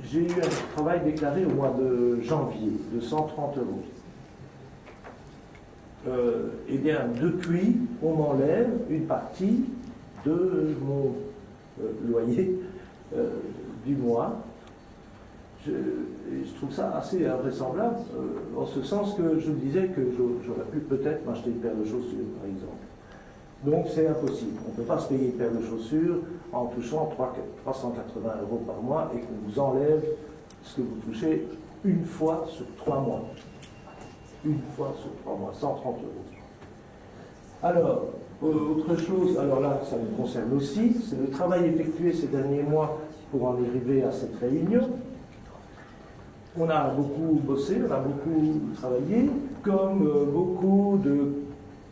J'ai eu un travail déclaré au mois de janvier de 130 €. Eh bien, depuis, on m'enlève une partie de mon loyer du mois. Je trouve ça assez invraisemblable, en ce sens que je me disais que j'aurais pu peut-être m'acheter une paire de chaussures, par exemple. Donc c'est impossible. On ne peut pas se payer une paire de chaussures en touchant 380 € par mois et qu'on vous enlève ce que vous touchez une fois sur 3 mois. Une fois sur 3 mois, 130 €. Alors, autre chose, alors là, ça me concerne aussi, c'est le travail effectué ces derniers mois pour en arriver à cette réunion. On a beaucoup bossé, on a beaucoup travaillé, comme beaucoup de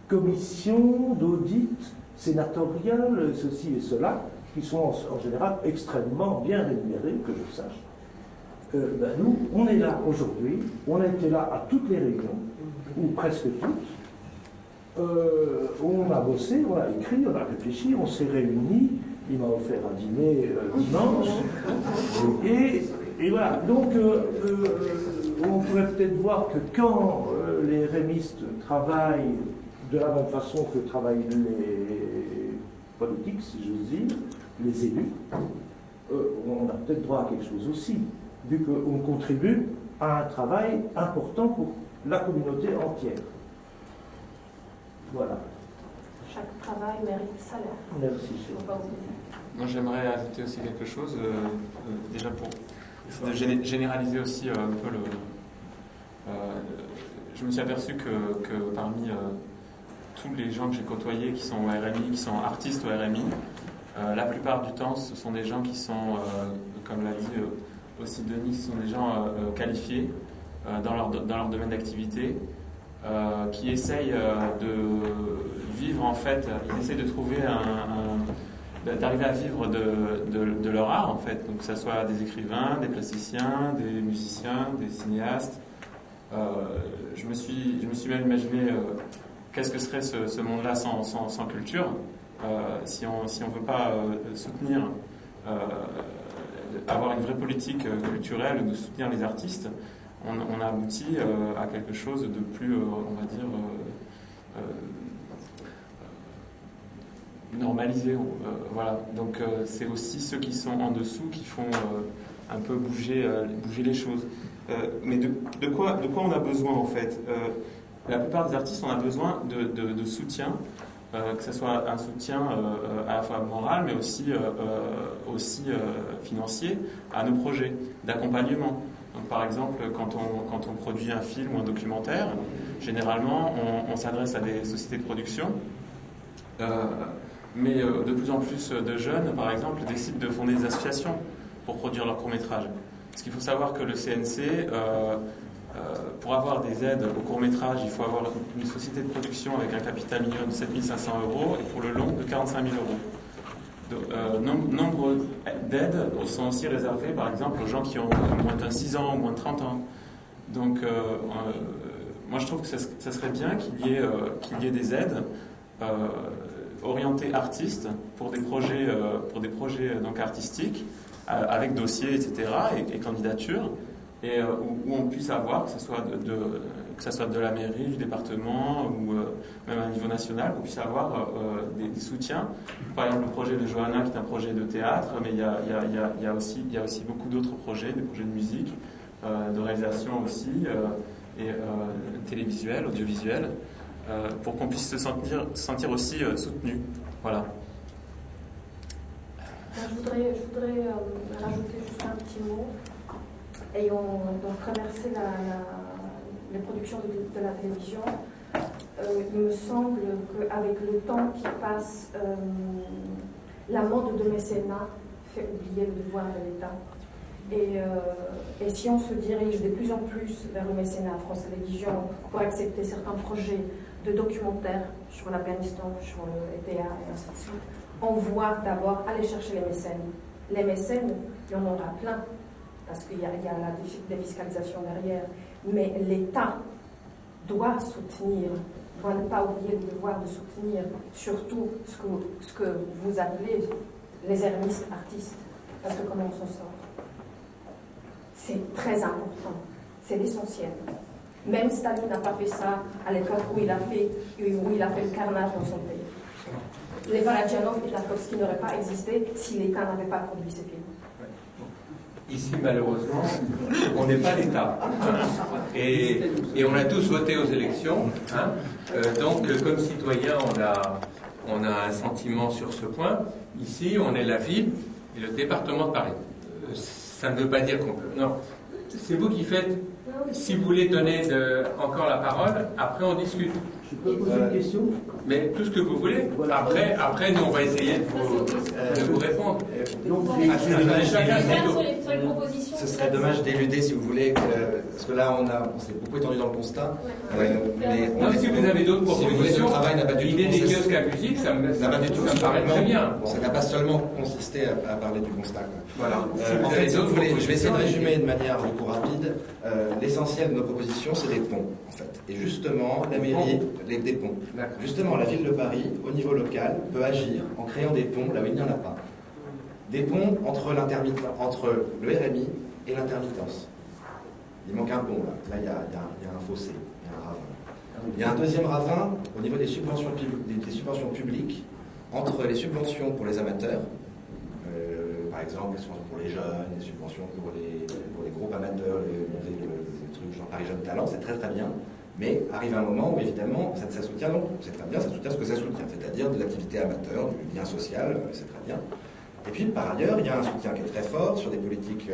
commissions, d'audits sénatoriales, ceci et cela, qui sont en général extrêmement bien rémunérés, que je sache. Nous, on est là aujourd'hui, on a été là à toutes les réunions, ou presque toutes. On a bossé, on a écrit, on a réfléchi, on s'est réunis, il m'a offert un dîner dimanche, et voilà. Donc, on pourrait peut-être voir que quand les rémistes travaillent de la même façon que travaillent les politiques, si j'ose dire, les élus, on a peut-être droit à quelque chose aussi, vu qu'on contribue à un travail important pour la communauté entière. Voilà. Chaque travail mérite salaire. Merci. Moi, j'aimerais ajouter aussi quelque chose, déjà pour essayer de généraliser aussi un peu le... je me suis aperçu que parmi tous les gens que j'ai côtoyés qui sont au RMI, qui sont artistes au RMI, la plupart du temps, ce sont des gens qui sont, comme l'a dit aussi Denis, ce sont des gens qualifiés dans leur domaine d'activité, qui essayent de vivre, en fait, ils essayent de trouver d'arriver à vivre de leur art, en fait, donc que ce soit des écrivains, des plasticiens, des musiciens, des cinéastes. Je me suis même imaginé qu'est-ce que serait ce monde-là sans culture, si on ne veut pas soutenir, avoir une vraie politique culturelle, de soutenir les artistes. On a abouti à quelque chose de plus, on va dire, normalisé. Voilà. Donc c'est aussi ceux qui sont en dessous qui font un peu bouger les choses. Mais de quoi on a besoin en fait? La plupart des artistes, on a besoin de soutien, que ce soit un soutien à la fois moral, mais aussi financier à nos projets, d'accompagnement. Donc, par exemple, quand on produit un film ou un documentaire, généralement, on s'adresse à des sociétés de production, mais de plus en plus de jeunes, par exemple, décident de fonder des associations pour produire leurs courts-métrages. Parce qu'il faut savoir que le CNC, pour avoir des aides au court-métrage, il faut avoir une société de production avec un capital minimum de 7 500 €, et pour le long, de 45 000 €. Nombre d'aides sont aussi réservées, par exemple, aux gens qui ont moins de 6 ans ou moins de 30 ans. Donc, moi, je trouve que ça serait bien qu'il y ait des aides orientées artistes pour des projets donc artistiques, avec dossiers, etc., et candidatures, et où on puisse avoir, que ce soit de la mairie, du département, ou même à un niveau national, qu'on puisse avoir des soutiens. Par exemple, le projet de Johanna, qui est un projet de théâtre, mais il y a aussi beaucoup d'autres projets, des projets de musique, de réalisation aussi, et télévisuel, audiovisuel, pour qu'on puisse se sentir aussi soutenu. Voilà. Je voudrais rajouter juste un petit mot. Ayant donc traversé les productions de la télévision, il me semble qu'avec le temps qui passe, la mode de mécénat fait oublier le devoir de l'État. Et si on se dirige de plus en plus vers le mécénat à France Télévisions pour accepter certains projets de documentaires sur l'Afghanistan, sur le ETA et ainsi de suite, on voit d'abord aller chercher les mécènes. Les mécènes, il y en aura plein, parce qu'il y a la défiscalisation derrière. Mais l'État doit soutenir, doit ne pas oublier le devoir de soutenir, surtout ce que vous appelez les ermistes artistes. Parce que comment on s'en sort? C'est très important, c'est l'essentiel. Même Staline n'a pas fait ça à l'époque où il a fait le carnage dans son pays. Les Balagianov et Tarkovsky n'auraient pas existé si l'État n'avait pas produit ces films. Ici, malheureusement, on n'est pas l'État. Et on a tous voté aux élections. Donc, comme citoyen, on a un sentiment sur ce point. Ici, on est la ville et le département de Paris. Ça ne veut pas dire qu'on peut. Non. C'est vous qui faites. Si vous voulez donner encore la parole, après on discute. Je peux poser une question? Mais tout ce que vous voulez. Après, nous, on va essayer de vous répondre. Ce serait dommage d'éluder, si vous voulez, parce que là, on s'est beaucoup étendu dans le constat. Si vous avez d'autres propositions, l'idée des kiosques à musique, ça me paraît très bien. Ça n'a pas seulement consisté à parler du constat. Voilà. En fait, si vous voulez, je vais essayer de résumer de manière beaucoup rapide. L'essentiel de nos propositions, c'est des ponts, en fait. Et justement, la mairie, des ponts. Justement, la ville de Paris, au niveau local, peut agir en créant des ponts là où il n'y en a pas. Des ponts entre le RMI et l'intermittence. Il manque un pont là. Là, il y a un fossé, il y a un ravin. Il y a un deuxième ravin au niveau des subventions publiques, entre les subventions pour les amateurs, par exemple, les subventions pour les jeunes, les subventions pour les groupes amateurs, les trucs genre Paris Jeunes Talents, c'est très très bien. Mais arrive un moment où évidemment, ça soutient, donc c'est très bien, ça soutient ce que ça soutient, c'est-à-dire de l'activité amateur, du lien social, c'est très bien. Et puis par ailleurs, il y a un soutien qui est très fort sur des politiques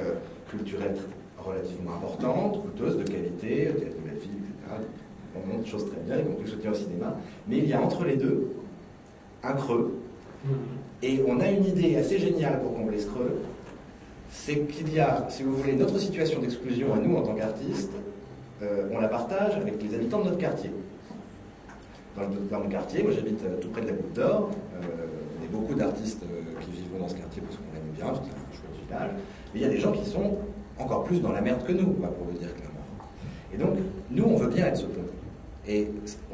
culturelles relativement importantes, coûteuses, de qualité, théâtre de la ville, etc. Vraiment des choses très bien, y compris le soutien au cinéma. Mais il y a entre les deux un creux. Et on a une idée assez géniale pour combler ce creux, c'est qu'il y a, si vous voulez, notre situation d'exclusion à nous en tant qu'artistes, on la partage avec les habitants de notre quartier. Dans mon quartier, moi j'habite tout près de la Goutte d'Or, il y a beaucoup d'artistes qui vivent dans ce quartier parce qu'on l'aime bien, c'est un chouette village, mais il y a des gens qui sont encore plus dans la merde que nous, pour le dire clairement. Et donc, nous on veut bien être ce pont. Et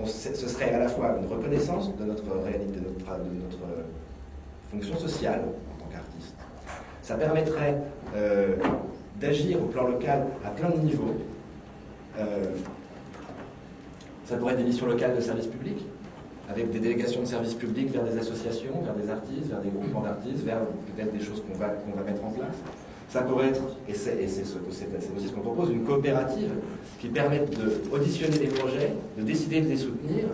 ce serait à la fois une reconnaissance de notre réalité, de notre fonction sociale en tant qu'artiste. Ça permettrait d'agir au plan local à plein de niveaux. Ça pourrait être des missions locales de service public. avec des délégations de services publics vers des associations, vers des artistes, vers des groupements d'artistes, vers peut-être des choses qu'on va mettre en place. Ça pourrait être, et c'est aussi ce qu'on propose, une coopérative qui permette d'auditionner des projets, de décider de les soutenir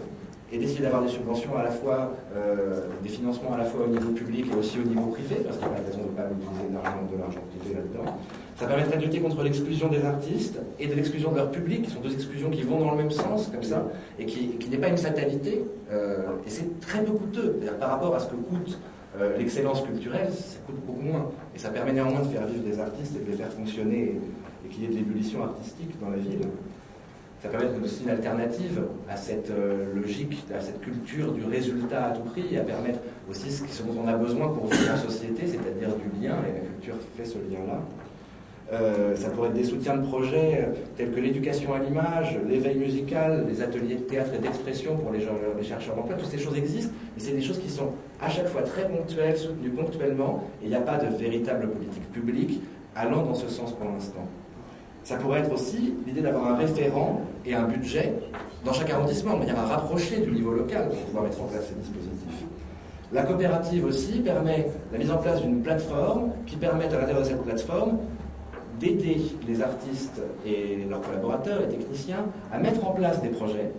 et d'essayer d'avoir des subventions à la fois, des financements à la fois au niveau public et aussi au niveau privé, parce qu'il n'y a pas de raison de ne pas utiliser de l'argent privé là-dedans. Ça permettrait de lutter contre l'exclusion des artistes et de l'exclusion de leur public, qui sont deux exclusions qui vont dans le même sens, comme ça, et qui n'est pas une fatalité, et c'est très peu coûteux. Par rapport à ce que coûte l'excellence culturelle, ça coûte beaucoup moins. Et ça permet néanmoins de faire vivre des artistes et de les faire fonctionner et qu'il y ait de l'ébullition artistique dans la ville. Ça permet aussi une alternative à cette logique, à cette culture du résultat à tout prix, et à permettre aussi ce dont on a besoin pour vivre en société, c'est-à-dire du lien, et la culture fait ce lien-là. Ça pourrait être des soutiens de projets tels que l'éducation à l'image, l'éveil musical, les ateliers de théâtre et d'expression pour les chercheurs d'emploi. Toutes ces choses existent, mais c'est des choses qui sont à chaque fois très ponctuelles, soutenues ponctuellement, et il n'y a pas de véritable politique publique allant dans ce sens pour l'instant. Ça pourrait être aussi l'idée d'avoir un référent et un budget dans chaque arrondissement, de manière à rapprocher du niveau local pour pouvoir mettre en place ces dispositifs. La coopérative aussi permet la mise en place d'une plateforme qui permette à l'intérieur de cette plateforme d'aider les artistes et leurs collaborateurs, les techniciens, à mettre en place des projets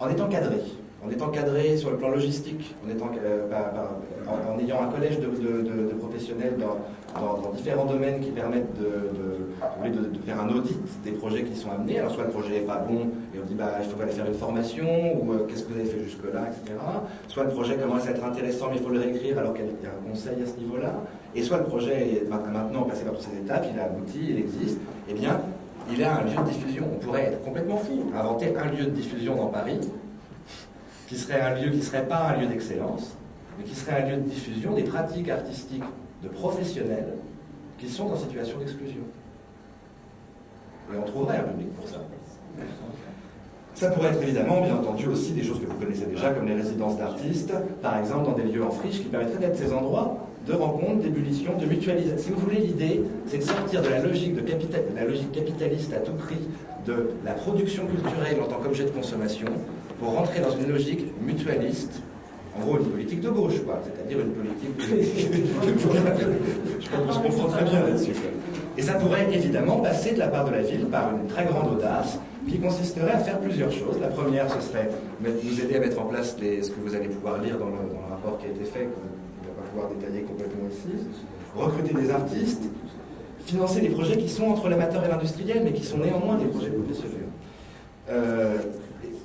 en étant cadrés sur le plan logistique, en ayant un collège de professionnels dans différents domaines qui permettent de faire un audit des projets qui sont amenés. Alors soit le projet n'est pas bon et on dit il faut aller faire une formation, ou qu'est-ce que vous avez fait jusque-là, etc. Soit le projet commence à être intéressant mais il faut le réécrire alors qu'il y a un conseil à ce niveau-là. Et soit le projet est maintenant passé par toutes ces étapes, il a abouti, il existe, eh bien il a un lieu de diffusion. On pourrait être complètement fou, inventer un lieu de diffusion dans Paris qui serait un lieu qui ne serait pas un lieu d'excellence, mais qui serait un lieu de diffusion des pratiques artistiques de professionnels qui sont en situation d'exclusion. Et on trouverait un public pour ça. Ça pourrait être évidemment, bien entendu, aussi des choses que vous connaissez déjà, comme les résidences d'artistes, par exemple dans des lieux en friche, qui permettraient d'être ces endroits de rencontre, d'ébullition, de mutualisation. Si vous voulez, l'idée, c'est de sortir de la logique, la logique capitaliste à tout prix de la production culturelle en tant qu'objet de consommation, pour rentrer dans une logique mutualiste, en gros une politique de gauche, quoi, c'est-à-dire une politique... Je pense qu'on se comprend très bien là-dessus. Et ça pourrait évidemment passer de la part de la ville par une très grande audace, qui consisterait à faire plusieurs choses. La première, ce serait nous aider à mettre en place ce que vous allez pouvoir lire dans le rapport qui a été fait, qu'on ne va pas pouvoir détailler complètement ici, recruter des artistes, financer des projets qui sont entre l'amateur et l'industriel, mais qui sont néanmoins des projets professionnels.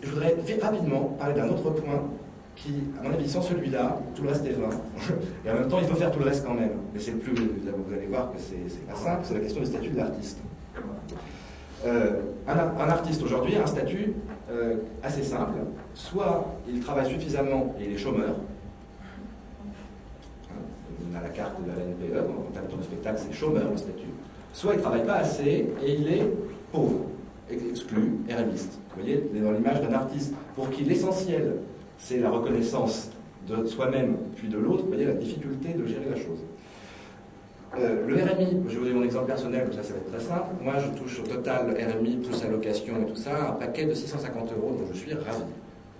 Je voudrais rapidement parler d'un autre point qui, à mon avis, sans celui-là, tout le reste est vain. Et en même temps, il faut faire tout le reste quand même. Mais c'est le plus... Vous allez voir que c'est pas simple, c'est la question du statut de l'artiste. Un artiste aujourd'hui a un statut assez simple. Soit il travaille suffisamment et il est chômeur. On a la carte de la NPE, en termes de spectacle, c'est chômeur le statut. Soit il ne travaille pas assez et il est pauvre, exclu, RMiste. Vous voyez, dans l'image d'un artiste pour qui l'essentiel, c'est la reconnaissance de soi-même puis de l'autre. Vous voyez la difficulté de gérer la chose. Le RMI, je vais vous donner mon exemple personnel, ça va être très simple. Moi, je touche au total RMI plus allocation et tout ça, un paquet de 650 € dont je suis ravi.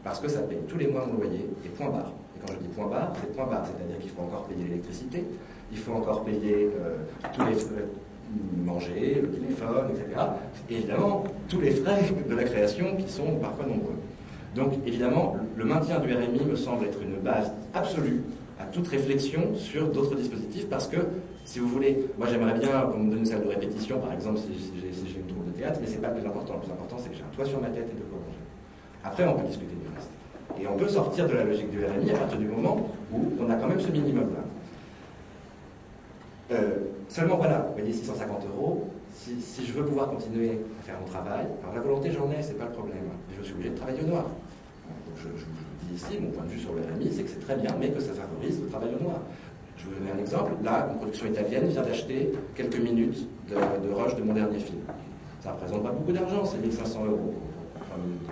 Parce que ça paye tous les mois mon loyer et point barre. Et quand je dis point barre, c'est point barre, c'est-à-dire qu'il faut encore payer l'électricité, il faut encore payer tous les frais, manger, le téléphone, etc. Et évidemment, tous les frais de la création qui sont parfois nombreux. Donc, évidemment, le maintien du RMI me semble être une base absolue à toute réflexion sur d'autres dispositifs, parce que, si vous voulez, moi j'aimerais bien qu'on me donne une salle de répétition, par exemple, si j'ai une troupe de théâtre, mais c'est pas le plus important. Le plus important, c'est que j'ai un toit sur ma tête et de quoi manger. Après, on peut discuter du reste. Et on peut sortir de la logique du RMI à partir du moment où on a quand même ce minimum-là. Seulement, voilà, vous voyez, 650 €, si je veux pouvoir continuer à faire mon travail, alors la volonté, j'en ai, c'est pas le problème. Mais je suis obligé de travailler au noir. Donc je vous dis ici, mon point de vue sur le RMI, c'est que c'est très bien, mais que ça favorise le travail au noir. Je vais vous donner un exemple. Là, une production italienne vient d'acheter quelques minutes de rush de mon dernier film. Ça ne représente pas beaucoup d'argent, c'est 1 500 € pour 3 minutes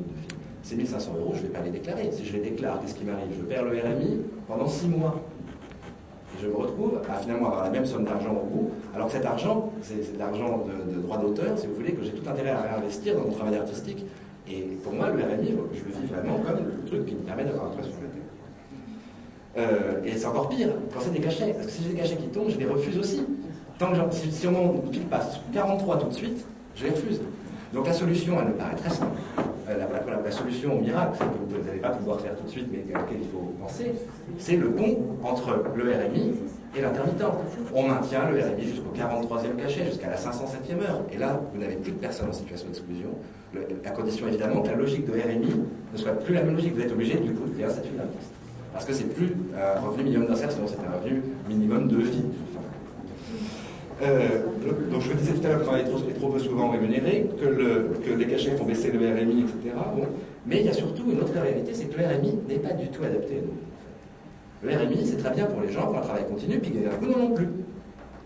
de film. Ces 1 500 €, je ne vais pas les déclarer. Si je les déclare, qu'est-ce qui m'arrive? Je perds le RMI pendant 6 mois. Et je me retrouve à finalement avoir la même somme d'argent au bout, alors que cet argent, c'est de l'argent de droit d'auteur, si vous voulez, que j'ai tout intérêt à réinvestir dans mon travail artistique, Et pour moi, le RMI, je le vis vraiment comme le truc qui me permet d'avoir un toit sur la tête. Et c'est encore pire quand c'est des cachets, parce que si j'ai des cachets qui tombent, je les refuse aussi. Tant que si on pile passe 43 tout de suite, je les refuse. Donc la solution, elle me paraît très simple. La solution au miracle, c'est que vous n'allez pas pouvoir faire tout de suite, mais à laquelle il faut penser, c'est le pont entre le RMI et l'intermittent. On maintient le RMI jusqu'au 43e cachet, jusqu'à la 507e heure. Et là, vous n'avez plus de personnes en situation d'exclusion, à condition évidemment que la logique de RMI ne soit plus la même logique. Vous êtes obligé du coup de dire un statut d'artiste. Parce que c'est plus un revenu minimum d'insertion, c'est un revenu minimum de vie. Donc je vous disais tout à l'heure que le travail est trop peu souvent rémunéré, que les cachets font baisser le RMI, etc. Bon. Mais il y a surtout une autre réalité, c'est que le RMI n'est pas du tout adapté à nous. Le RMI, c'est très bien pour les gens qui ont un travail continu, puis d'un coup, n'en ont plus.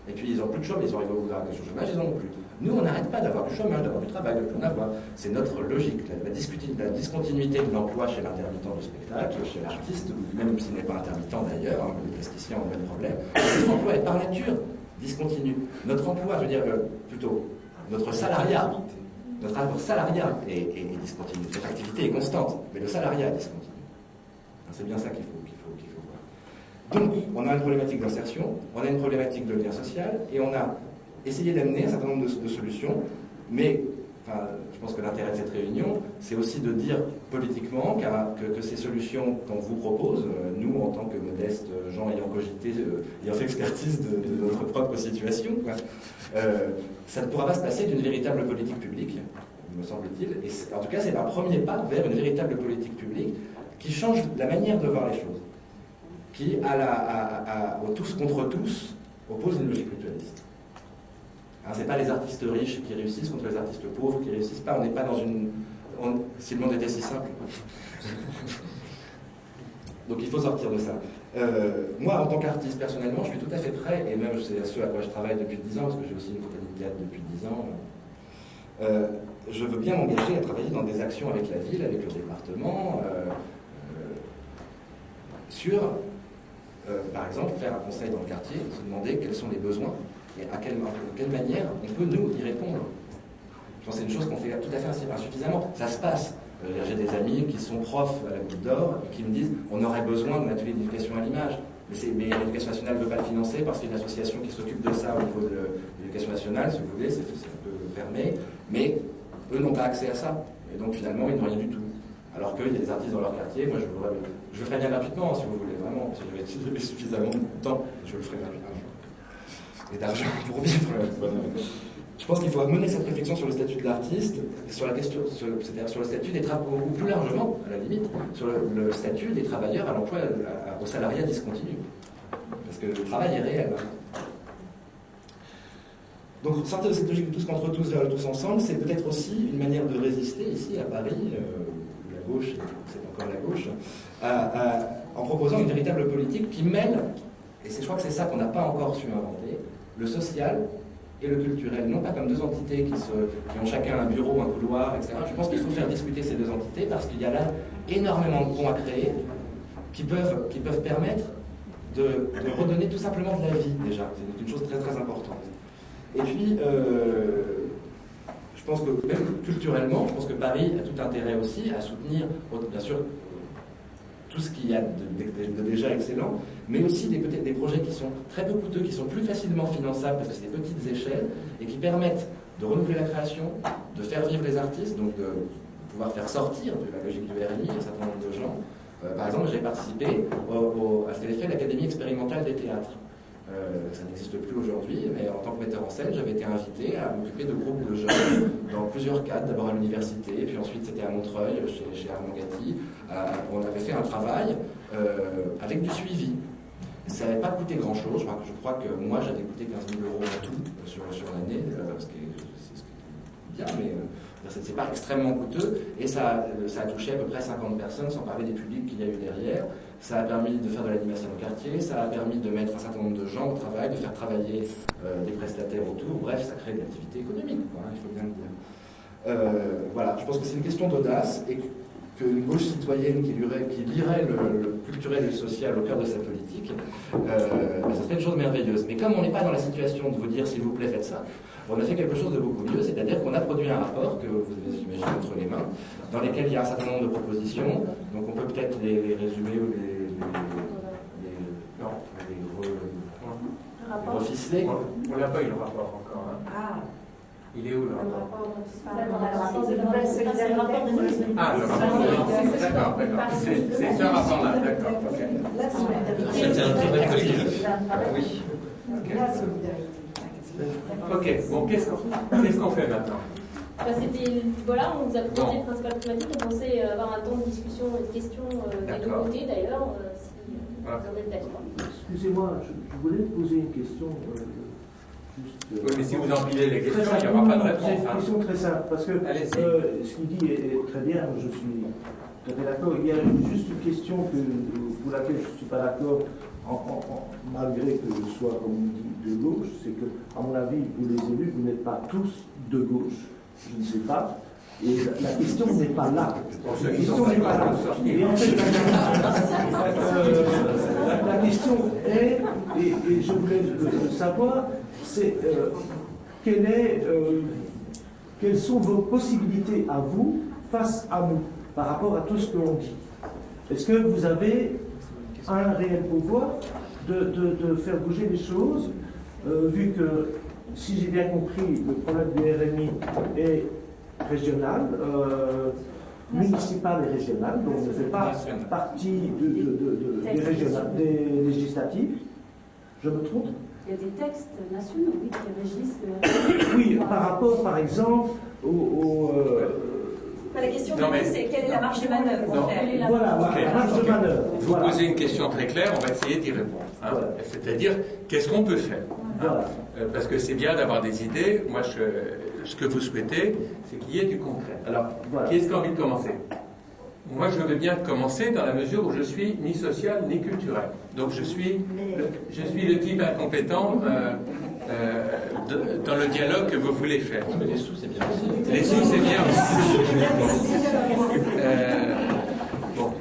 Et puis ils n'ont plus de chômage, ils arrivent au bout de la chômage, ils n'en ont plus. Nous, on n'arrête pas d'avoir du chômage, d'avoir du travail, de plus en avoir. C'est notre logique. La discontinuité de l'emploi chez l'intermittent du spectacle, chez l'artiste, même s'il n'est pas intermittent d'ailleurs, hein, les plasticiens ont le même problème. Notre emploi est par nature discontinu. Notre emploi, je veux dire, plutôt, notre salariat est discontinu. Notre activité est constante, mais le salariat est discontinu. C'est bien ça qu'il faut voir. Donc, on a une problématique d'insertion, on a une problématique de lien social, et on a essayé d'amener un certain nombre de solutions, mais je pense que l'intérêt de cette réunion, c'est aussi de dire politiquement que ces solutions qu'on vous propose, nous en tant que modestes gens ayant cogité, ayant fait expertise de notre propre situation, ça ne pourra pas se passer d'une véritable politique publique, me semble-t-il. Et en tout cas, c'est un premier pas vers une véritable politique publique qui change la manière de voir les choses, qui, au tous contre tous, oppose une logique mutualiste. Ce n'est pas les artistes riches qui réussissent contre les artistes pauvres qui ne réussissent pas. On n'est pas dans une... si le monde était si simple. Donc il faut sortir de ça. Moi, en tant qu'artiste, personnellement, je suis tout à fait prêt, et même c'est ce à quoi je travaille depuis 10 ans, parce que j'ai aussi une compagnie de théâtre depuis 10 ans. Je veux bien m'engager à travailler dans des actions avec la ville, avec le département, sur, par exemple, faire un conseil dans le quartier, se demander quels sont les besoins, et de quelle manière on peut, nous, y répondre. Je pense que c'est une chose qu'on fait tout à fait insuffisamment. Ça se passe. J'ai des amis qui sont profs à la Goutte d'Or et qui me disent on aurait besoin d'un atelier d'éducation à l'image. Mais l'éducation nationale ne veut pas le financer parce qu'il y a une association qui s'occupe de ça au niveau de l'éducation nationale, si vous voulez, c'est un peu fermé. Mais eux n'ont pas accès à ça. Et donc finalement, ils n'ont rien du tout. Alors qu'il y a des artistes dans leur quartier, moi je le ferais bien gratuitement, si vous voulez, vraiment. Si j'avais suffisamment de temps, je le ferais gratuitement. Et d'argent pour vivre. Je pense qu'il faut mener cette réflexion sur le statut de l'artiste, sur la question, c'est-à-dire sur le statut des travailleurs, ou plus largement, à la limite, sur le statut des travailleurs à l'emploi, au salariat discontinu. Parce que le travail est réel. Donc sortir de cette logique de tous contre tous vers le tous ensemble, c'est peut-être aussi une manière de résister ici à Paris, la gauche, c'est encore la gauche, en proposant une véritable politique qui mêle, et je crois que c'est ça qu'on n'a pas encore su inventer, le social et le culturel, non pas comme deux entités qui ont chacun un bureau, un couloir, etc. Je pense qu'il faut faire discuter ces deux entités parce qu'il y a là énormément de ponts à créer qui peuvent permettre de redonner tout simplement de la vie déjà. C'est une chose très très importante. Et puis, je pense que même culturellement, je pense que Paris a tout intérêt aussi à soutenir, bien sûr, tout ce qu'il y a de déjà excellent, mais aussi peut-être des projets qui sont très peu coûteux, qui sont plus facilement finançables parce que c'est des petites échelles et qui permettent de renouveler la création, de faire vivre les artistes, donc de pouvoir faire sortir de la logique du RMI un certain nombre de gens. Par exemple, j'ai participé à ce qu'avait fait l'Académie expérimentale des théâtres. Ça n'existe plus aujourd'hui, mais en tant que metteur en scène, j'avais été invité à m'occuper de groupes de jeunes dans plusieurs cadres, d'abord à l'université, puis ensuite c'était à Montreuil, chez Armand Gatti. On avait fait un travail avec du suivi. Ça n'avait pas coûté grand-chose, je crois que moi j'avais coûté 15 000 € en tout sur l'année, ce qui est bien, mais c'est pas extrêmement coûteux, et ça a touché à peu près 50 personnes, sans parler des publics qu'il y a eu derrière. Ça a permis de faire de l'animation au quartier, ça a permis de mettre un certain nombre de gens au travail, de faire travailler des prestataires autour, bref, ça crée de l'activité économique, il faut bien le dire. Voilà, je pense que c'est une question d'audace, et qu'une gauche citoyenne qui lirait le culturel et le social au cœur de sa politique, ça serait une chose merveilleuse. Mais comme on n'est pas dans la situation de vous dire s'il vous plaît faites ça, on a fait quelque chose de beaucoup mieux, c'est-à-dire qu'on a produit un rapport que vous avez imaginé entre les mains, dans lequel il y a un certain nombre de propositions. Donc on peut peut-être les résumer ou les reficeler. On n'a pas eu le rapport encore. Hein. Ah. Il est où le rapport? Ah, le rapport de Nice. D'accord, d'accord. C'est ce rapport-là, d'accord. Okay. La solidarité. C'était un travail collectif. Oui. La solidarité. Ok, bon, qu'est-ce qu'on fait maintenant? Voilà, on vous a présenté le principal problématique. On pensait avoir un temps de discussion et de questions des deux côtés d'ailleurs, si vous en êtes d'accord. Excusez-moi, je voulais poser une question. Oui, mais si vous empilez les questions, il n'y aura pas de réponse. C'est une question très simple, parce que ce qu'il dit est très bien, je suis tout à fait d'accord. Il y a juste une question pour laquelle je ne suis pas d'accord, malgré que je sois, comme on dit, de gauche, c'est que, à mon avis, vous les élus, vous n'êtes pas tous de gauche, je ne sais pas. Et la question n'est pas là. La question n'est pas là. Et en fait, la question est, et je voulais savoir, c'est quelles sont vos possibilités à vous face à nous par rapport à tout ce que l'on dit. Est-ce que vous avez un réel pouvoir de faire bouger les choses, vu que, si j'ai bien compris, le problème du RMI est régional, municipal et régional, donc ne fait pas partie des législatives. Je me trompe? Il y a des textes nationaux, oui, qui régissent le... Oui, par rapport, par exemple, La question c'est quelle est la marge de manœuvre? Voilà, la marge de manœuvre. Vous posez une question très claire, on va essayer d'y répondre. Hein. Voilà. C'est-à-dire, qu'est-ce qu'on peut faire hein. Parce que c'est bien d'avoir des idées. Moi, ce que vous souhaitez, c'est qu'il y ait du concret. Alors, qui est-ce qui a envie de commencer? Moi, je veux bien commencer dans la mesure où je suis ni social ni culturel. Donc, je suis le type incompétent dans le dialogue que vous voulez faire. Mais les sous, c'est bien aussi. Les sous, c'est bien aussi. Bon.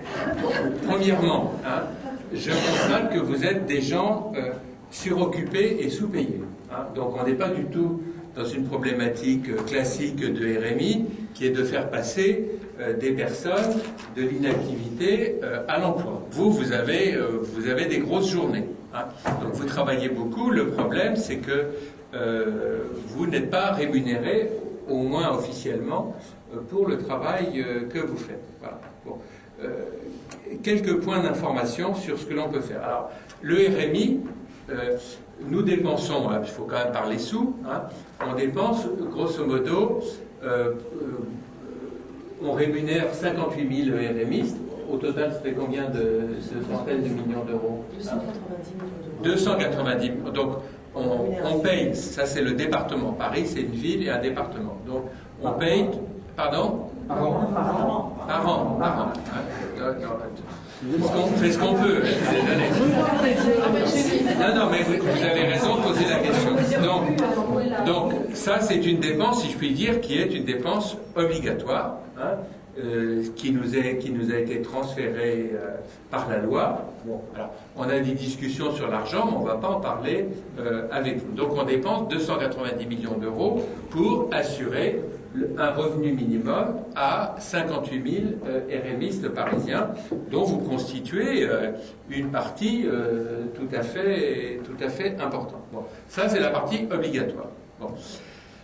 Premièrement, hein, je constate que vous êtes des gens suroccupés et sous-payés. Hein. Donc, on n'est pas du tout dans une problématique classique de RMI, qui est de faire passer des personnes de l'inactivité à l'emploi. Vous avez des grosses journées. Hein. Donc vous travaillez beaucoup. Le problème, c'est que vous n'êtes pas rémunéré, au moins officiellement, pour le travail que vous faites. Voilà. Bon. Quelques points d'information sur ce que l'on peut faire. Alors, le RMI, nous dépensons, il faut quand même parler sous, hein, on dépense grosso modo, on rémunère 58 000 RMistes. Au total, c'était combien de centaines de millions d'euros? 290 millions. Donc, on paye, ça c'est le département. Paris, c'est une ville et un département. Donc, on paye, pardon? Par an. On fait ce qu'on peut. Non, mais vous avez raison de poser la question. Donc ça, c'est une dépense, si je puis dire, qui est une dépense obligatoire, hein, qui nous a été transférée par la loi. Bon, alors, on a des discussions sur l'argent, mais on ne va pas en parler avec vous. Donc on dépense 290 millions d'euros pour assurer un revenu minimum à 58 000 RMistes parisiens, dont vous constituez une partie tout à fait importante. Bon, ça, c'est la partie obligatoire. Bon.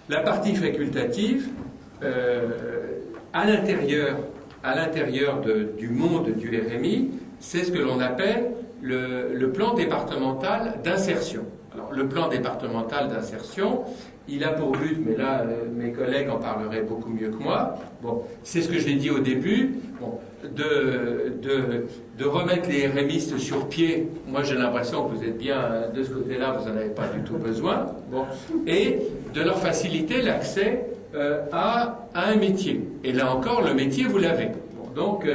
La partie facultative, à l'intérieur du monde du RMI, c'est ce que l'on appelle le plan départemental d'insertion. Alors, le plan départemental d'insertion, il a pour but, mais là, mes collègues en parleraient beaucoup mieux que moi, bon, c'est ce que j'ai dit au début, bon, de remettre les RMistes sur pied. Moi, j'ai l'impression que vous êtes bien de ce côté-là, vous n'en avez pas du tout besoin, bon, et de leur faciliter l'accès à un métier. Et là encore, le métier, vous l'avez. Bon, donc,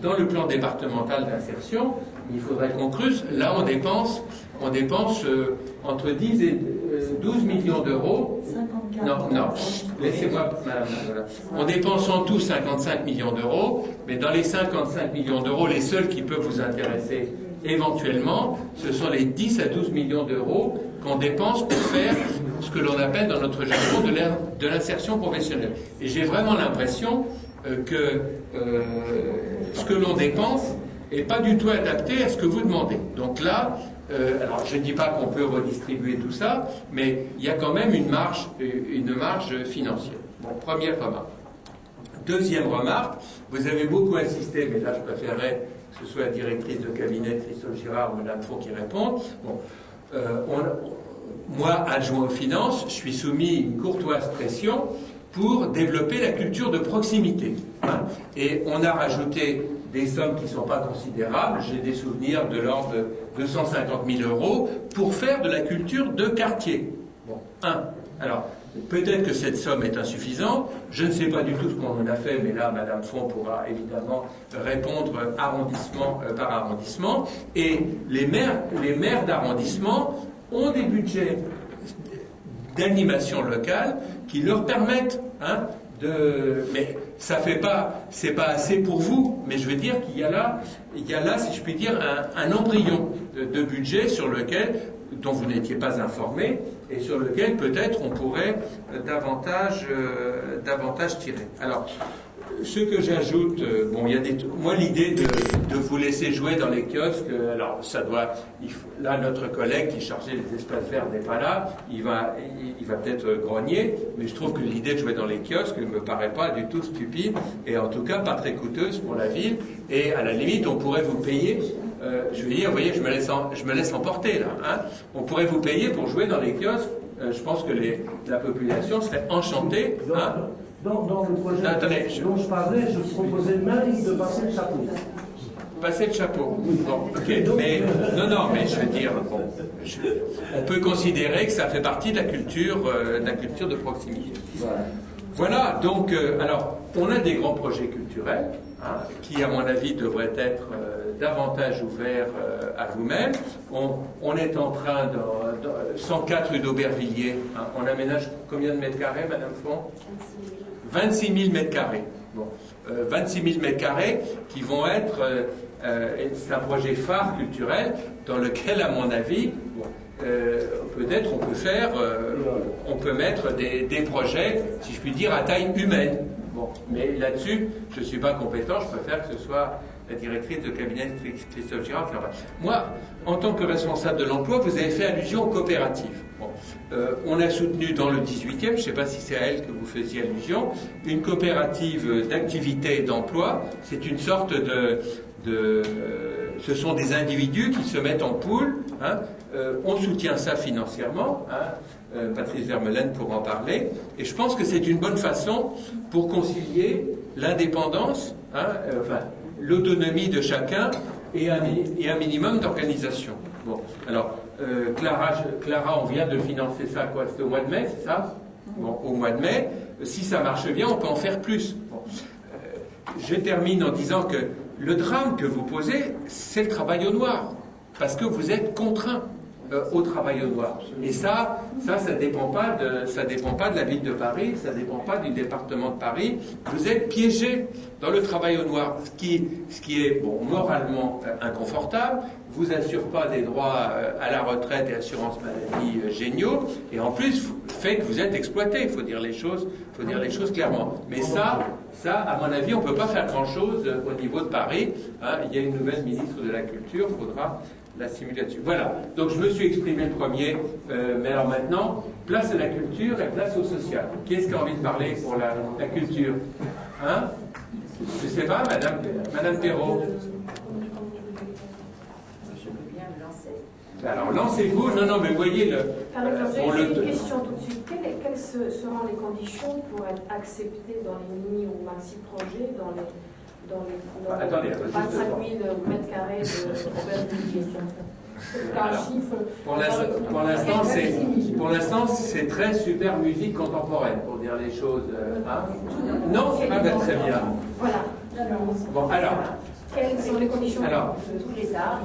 dans le plan départemental d'insertion, il faudrait qu'on creuse. Là, on dépense entre 10 et 12 millions d'euros. Non, laissez-moi. Voilà. On dépense en tout 55 millions d'euros, mais dans les 55 millions d'euros, les seuls qui peuvent vous intéresser, éventuellement, ce sont les 10 à 12 millions d'euros qu'on dépense pour faire ce que l'on appelle dans notre jargon de l'insertion professionnelle. Et j'ai vraiment l'impression que ce que l'on dépense n'est pas du tout adapté à ce que vous demandez. Donc là, alors je ne dis pas qu'on peut redistribuer tout ça, mais il y a quand même une marge financière. Bon, première remarque. Deuxième remarque, vous avez beaucoup insisté, mais là je préférerais que ce soit la directrice de cabinet, Christophe Girard ou Mme Font qui répondent. Bon, moi, adjoint aux finances, je suis soumis à une courtoise pression pour développer la culture de proximité. Hein. Et on a rajouté des sommes qui ne sont pas considérables. J'ai des souvenirs de l'ordre de 250 000 euros pour faire de la culture de quartier. Bon, alors, peut-être que cette somme est insuffisante. Je ne sais pas du tout ce qu'on en a fait, mais là, Mme Font pourra évidemment répondre arrondissement par arrondissement. Et les maires d'arrondissement ont des budgets d'animation locale qui leur permettent mais ça fait pas, c'est pas assez pour vous, mais je veux dire qu'il y a là, si je puis dire, un embryon de budget dont vous n'étiez pas informé et sur lequel peut-être on pourrait davantage tirer. Alors, ce que j'ajoute, moi l'idée de vous laisser jouer dans les kiosques, alors là notre collègue qui chargeait les espaces verts n'est pas là, il va peut-être grogner, mais je trouve que l'idée de jouer dans les kiosques ne me paraît pas du tout stupide et en tout cas pas très coûteuse pour la ville, et à la limite on pourrait vous payer. Je veux dire, vous voyez, je me laisse emporter là. Hein. On pourrait vous payer pour jouer dans les kiosques. Je pense que la population serait enchantée. Hein. Dans le projet dont je parlais, je proposais même de passer le chapeau. Passer le chapeau. Bon, ok. Mais mais je veux dire, on peut considérer que ça fait partie de la culture de proximité. Voilà. Donc, alors, on a des grands projets culturels qui, à mon avis, devraient être davantage ouverts à vous-même. On est en train de 104 rue d'Aubervilliers. On aménage combien de mètres carrés, Madame Font? 26 000 mètres carrés. Bon, 26 000 mètres carrés qui vont être... c'est un projet phare culturel dans lequel, à mon avis, peut-être on peut mettre des projets, si je puis dire, à taille humaine. Bon, mais là-dessus, je ne suis pas compétent, je préfère que ce soit la directrice de cabinet Christophe Girard qui en parle. Moi, en tant que responsable de l'emploi, vous avez fait allusion aux coopératives. Bon, on a soutenu dans le 18e, je ne sais pas si c'est à elle que vous faisiez allusion, une coopérative d'activité et d'emploi. C'est une sorte ce sont des individus qui se mettent en pool. On soutient ça financièrement. Patrice Vermeulen pourra en parler. Et je pense que c'est une bonne façon pour concilier l'indépendance, l'autonomie de chacun et un minimum d'organisation. Bon, alors, Clara, on vient de financer ça, quoi? C'était au mois de mai, c'est ça? Bon, au mois de mai. Si ça marche bien, on peut en faire plus. Bon. Je termine en disant que le drame que vous posez, c'est le travail au noir. Parce que vous êtes contraint au travail au noir. Et ça dépend pas de la ville de Paris, ça dépend pas du département de Paris. Vous êtes piégé dans le travail au noir, ce qui est moralement inconfortable, vous assure pas des droits à la retraite et assurance maladie géniaux, et en plus fait que vous êtes exploité. Il faut dire les choses clairement. Mais ça, à mon avis, on peut pas faire grand-chose au niveau de Paris. Il y a une nouvelle ministre de la Culture, il faudra la simuler là-dessus. Voilà, donc je me suis exprimé le premier, mais alors maintenant, place à la culture et place au social. Qui est-ce qui a envie de parler pour la culture? Je ne sais pas, Madame Perrault. Je peux bien me lancer. Alors lancez-vous, non, mais voyez le... J'ai une question tout de suite. Quelles seront les conditions pour être accepté dans les mini ou maxi projets, dans les 25 000 mètres carrés de Pour l'instant, c'est très super musique contemporaine, pour dire les choses. Non, très bien. Voilà. Bon, alors. Quelles sont les conditions? Alors, tous les arts,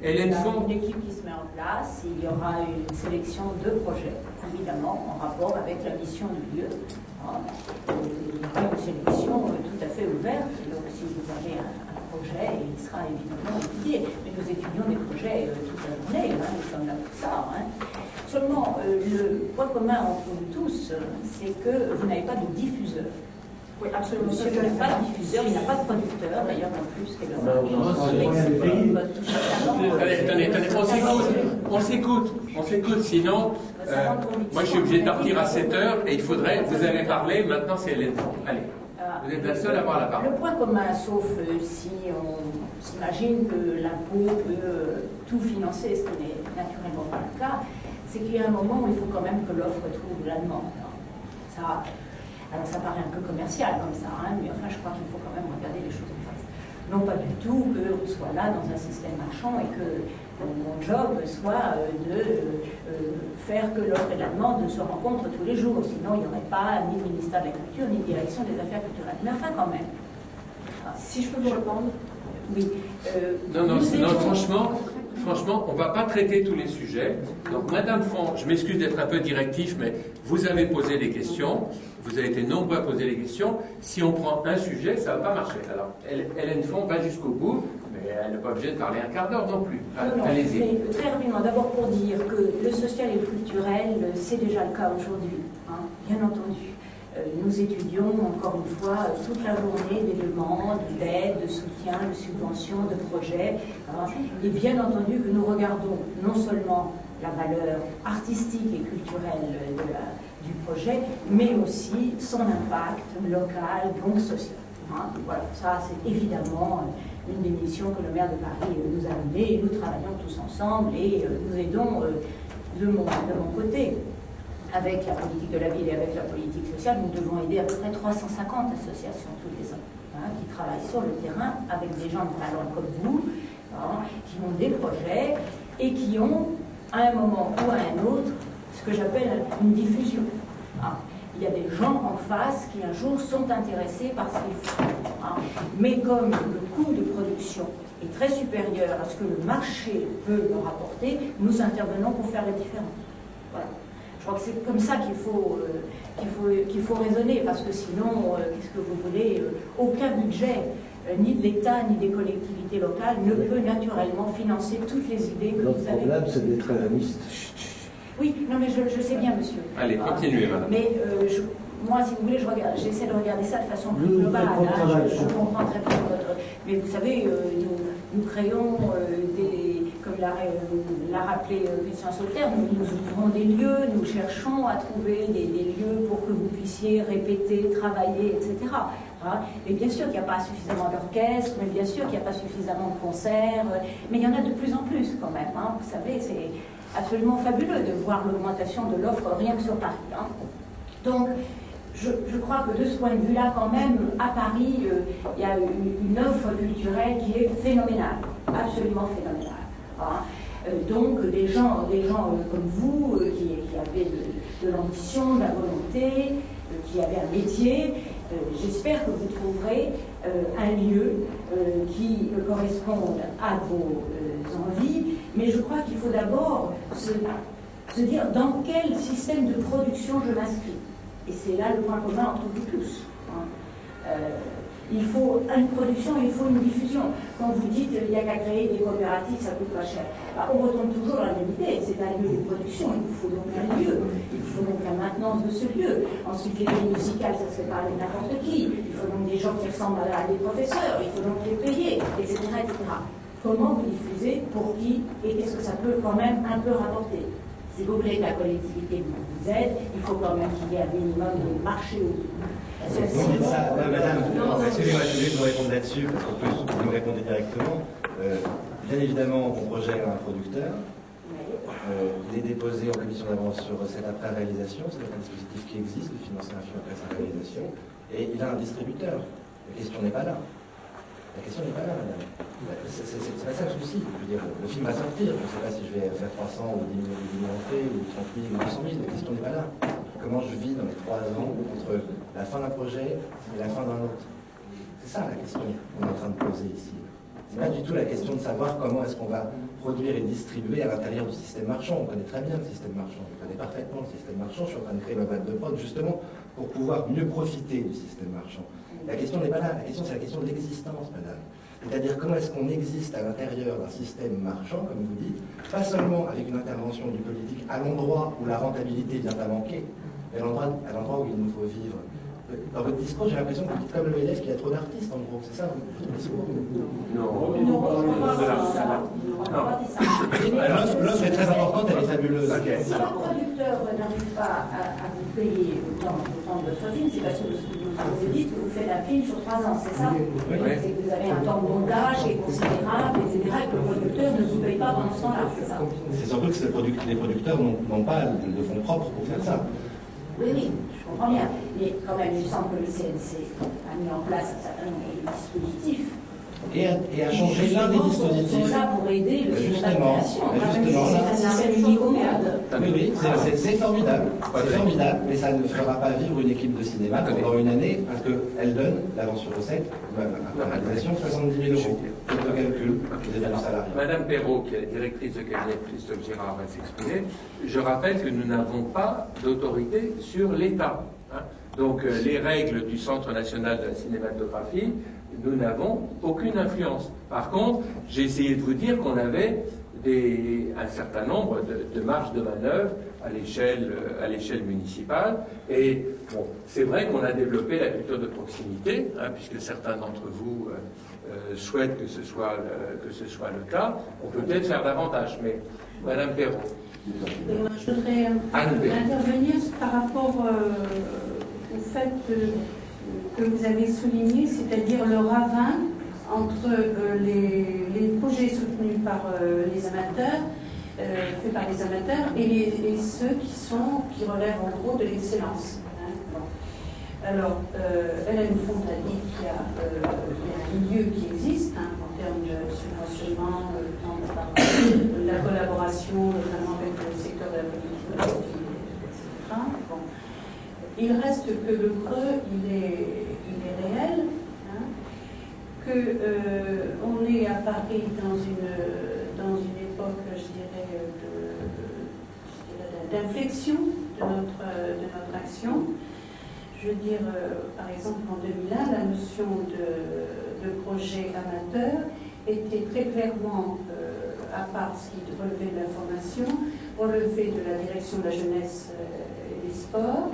il y a une équipe qui se met en place, il y aura une sélection de projets, évidemment, en rapport avec la mission du lieu. Il y aura une sélection tout à fait ouverte, donc si vous avez un projet et il sera évidemment étudié. Mais nous étudions des projets toute la journée, nous sommes là pour ça. Seulement, le point commun entre nous tous, c'est que vous n'avez pas de diffuseur. Oui, absolument. Monsieur n'a pas de diffuseur, il n'a pas de producteur, d'ailleurs non plus. Attendez, on s'écoute, sinon, moi je suis obligé de partir à 7 heures et il faudrait, vous avez parlé, maintenant c'est Hélène. Allez, vous êtes la seule à avoir la parole. Le point commun, sauf si on s'imagine que l'impôt peut tout financer, ce qui n'est naturellement pas le cas, c'est qu'il y a un moment où il faut quand même que l'offre trouve la demande. Alors ça paraît un peu commercial comme ça, mais enfin je crois qu'il faut quand même regarder les choses en face. Non pas du tout qu'on soit là dans un système marchand et que mon job soit de faire que l'offre et la demande se rencontrent tous les jours. Sinon il n'y aurait pas ni le ministère de la Culture ni direction des Affaires culturelles. Mais enfin quand même. Si je peux vous répondre. Oui. Non, franchement, on ne va pas traiter tous les sujets. Donc, Madame Font, je m'excuse d'être un peu directif, mais vous avez posé des questions. Vous avez été nombreux à poser des questions. Si on prend un sujet, ça ne va pas marcher. Alors, Hélène Font va jusqu'au bout, mais elle n'est pas obligée de parler un quart d'heure non plus. Allez-y. Mais très rapidement, d'abord pour dire que le social et le culturel, c'est déjà le cas aujourd'hui, bien entendu. Nous étudions, encore une fois, toute la journée des demandes d'aide, de soutien, de subventions, de projets. Et bien entendu que nous regardons non seulement la valeur artistique et culturelle du projet, mais aussi son impact local, donc social. Voilà, ça c'est évidemment une des missions que le maire de Paris nous a données, et nous travaillons tous ensemble et nous aidons de mon côté. Avec la politique de la ville et avec la politique sociale, nous devons aider à peu près 350 associations tous les ans qui travaillent sur le terrain avec des gens de talent comme vous, qui ont des projets et qui ont, à un moment ou à un autre, ce que j'appelle une diffusion. Il y a des gens en face qui un jour sont intéressés par ce qu'ils font. Mais comme le coût de production est très supérieur à ce que le marché peut leur apporter, nous intervenons pour faire la différence. Voilà. Je crois que c'est comme ça qu'il faut raisonner, parce que sinon, qu'est-ce que vous voulez, aucun budget, ni de l'État, ni des collectivités locales, ne peut naturellement financer toutes les idées que vous avez. Le problème, c'est d'être réaliste. Oui, non mais je sais bien, monsieur. Allez, continuez, madame. Mais moi, si vous voulez, j'essaie de regarder ça de façon plus globale. Je comprends très bien votre... Mais vous savez, nous créons comme l'a rappelé Christian Sauter, nous ouvrons des lieux, nous cherchons à trouver des lieux pour que vous puissiez répéter, travailler, etc. Et bien sûr qu'il n'y a pas suffisamment d'orchestres, mais bien sûr qu'il n'y a pas suffisamment de concerts, mais il y en a de plus en plus quand même. Vous savez, c'est absolument fabuleux de voir l'augmentation de l'offre rien que sur Paris. Donc, je crois que de ce point de vue-là, quand même, à Paris, il y a une offre culturelle qui est phénoménale, absolument phénoménale. Donc, des gens comme vous, qui avaient de l'ambition, de la volonté, qui avaient un métier, j'espère que vous trouverez un lieu qui corresponde à vos envies, mais je crois qu'il faut d'abord se dire dans quel système de production je m'inscris. Et c'est là le point commun entre vous tous. Il faut une production, il faut une diffusion. Quand vous dites qu'il n'y a qu'à créer des coopératives, ça coûte pas cher. On retombe toujours à la même idée. C'est un lieu de production, il faut donc un lieu. Il faut donc la maintenance de ce lieu. Ensuite, les lignes musicales, ça se fait pas avec n'importe qui. Il faut donc des gens qui ressemblent à des professeurs. Il faut donc les payer, etc., etc. Comment vous diffusez, pour qui, et qu'est-ce que ça peut quand même un peu rapporter? Si vous voulez que la collectivité vous aide, il faut quand même qu'il y ait un minimum de marché au Madame, excusez-moi, je voulais vous répondre là-dessus, parce qu'on peut nous répondre directement. Bien évidemment, mon projet a un producteur. Il est déposé en commission d'avance sur recette après réalisation. C'est un dispositif qui existe, de financer un film après sa réalisation. Et il a un distributeur. La question n'est pas là. La question n'est pas là, madame. C'est pas ça le souci. Je veux dire, le film va sortir. Je ne sais pas si je vais faire 300 ou 10 000 entrées, ou 30 000 ou 200 000. La question n'est pas là. Comment je vis dans les 3 ans entre la fin d'un projet et la fin d'un autre? C'est ça la question qu'on est en train de poser ici. C'est pas du tout la question de savoir comment est-ce qu'on va produire et distribuer à l'intérieur du système marchand. On connaît très bien le système marchand. Je connais parfaitement le système marchand. Je suis en train de créer ma boîte de prod justement pour pouvoir mieux profiter du système marchand. La question n'est pas là. La question, c'est la question de l'existence, madame. C'est-à-dire comment est-ce qu'on existe à l'intérieur d'un système marchand, comme vous dites, pas seulement avec une intervention du politique à l'endroit où la rentabilité vient à manquer, mais à l'endroit où il nous faut vivre. Dans votre discours, j'ai l'impression que vous dites comme le élève qu'il y a trop d'artistes, en gros. C'est ça votre discours? L'offre est très importante, elle est fabuleuse. Si un producteur n'arrive pas à vous payer autant de votre film, c'est parce que vous dites que vous faites un film sur 3 ans, c'est ça? C'est que vous avez un temps de montage qui est considérable, etc., et que le producteur ne vous paye pas pendant ce temps-là, c'est ça? C'est surtout que les producteurs n'ont pas de fonds propres pour faire ça. Oui, oui, je comprends bien. Mais quand même, il me semble que le CNC a mis en place un certain nombre de dispositifs. Et a changé l'un des dispositifs. Ils sont là pour aider le justement, c'est un système unique au monde. Oui, c'est formidable. C'est formidable, mais ça ne fera pas vivre une équipe de cinéma pendant une année, parce qu'elle donne, l'avance sur recette, la réalisation, 70 000 euros. Faites le calcul, vous avez un salarié. Madame Perrault, qui est la directrice de cabinet de Christophe Girard, va s'exprimer. Je rappelle que nous n'avons pas d'autorité sur l'État. Donc les règles du Centre national de la cinématographie, nous n'avons aucune influence. Par contre, j'ai essayé de vous dire qu'on avait un certain nombre de marges de manœuvre à l'échelle municipale. Et bon, c'est vrai qu'on a développé la culture de proximité, puisque certains d'entre vous souhaitent que ce soit le cas. On peut peut-être faire davantage, mais Madame Perrault. Je voudrais intervenir par rapport au fait que vous avez souligné, c'est-à-dire le ravin entre les projets soutenus par les amateurs, faits par les amateurs, et ceux qui relèvent en gros de l'excellence. Alors, elle nous a dit qu'il y a un milieu qui existe en termes de subventionnement, la collaboration, notamment avec le secteur de la politique, etc. Bon. Il reste que le creux, il est réel, qu'on est à Paris dans une époque, je dirais, d'inflexion de notre action. Je veux dire, par exemple, en 2001, la notion de projet amateur était très clairement, à part ce qui relevait de la formation, relevait de la direction de la jeunesse et des sports,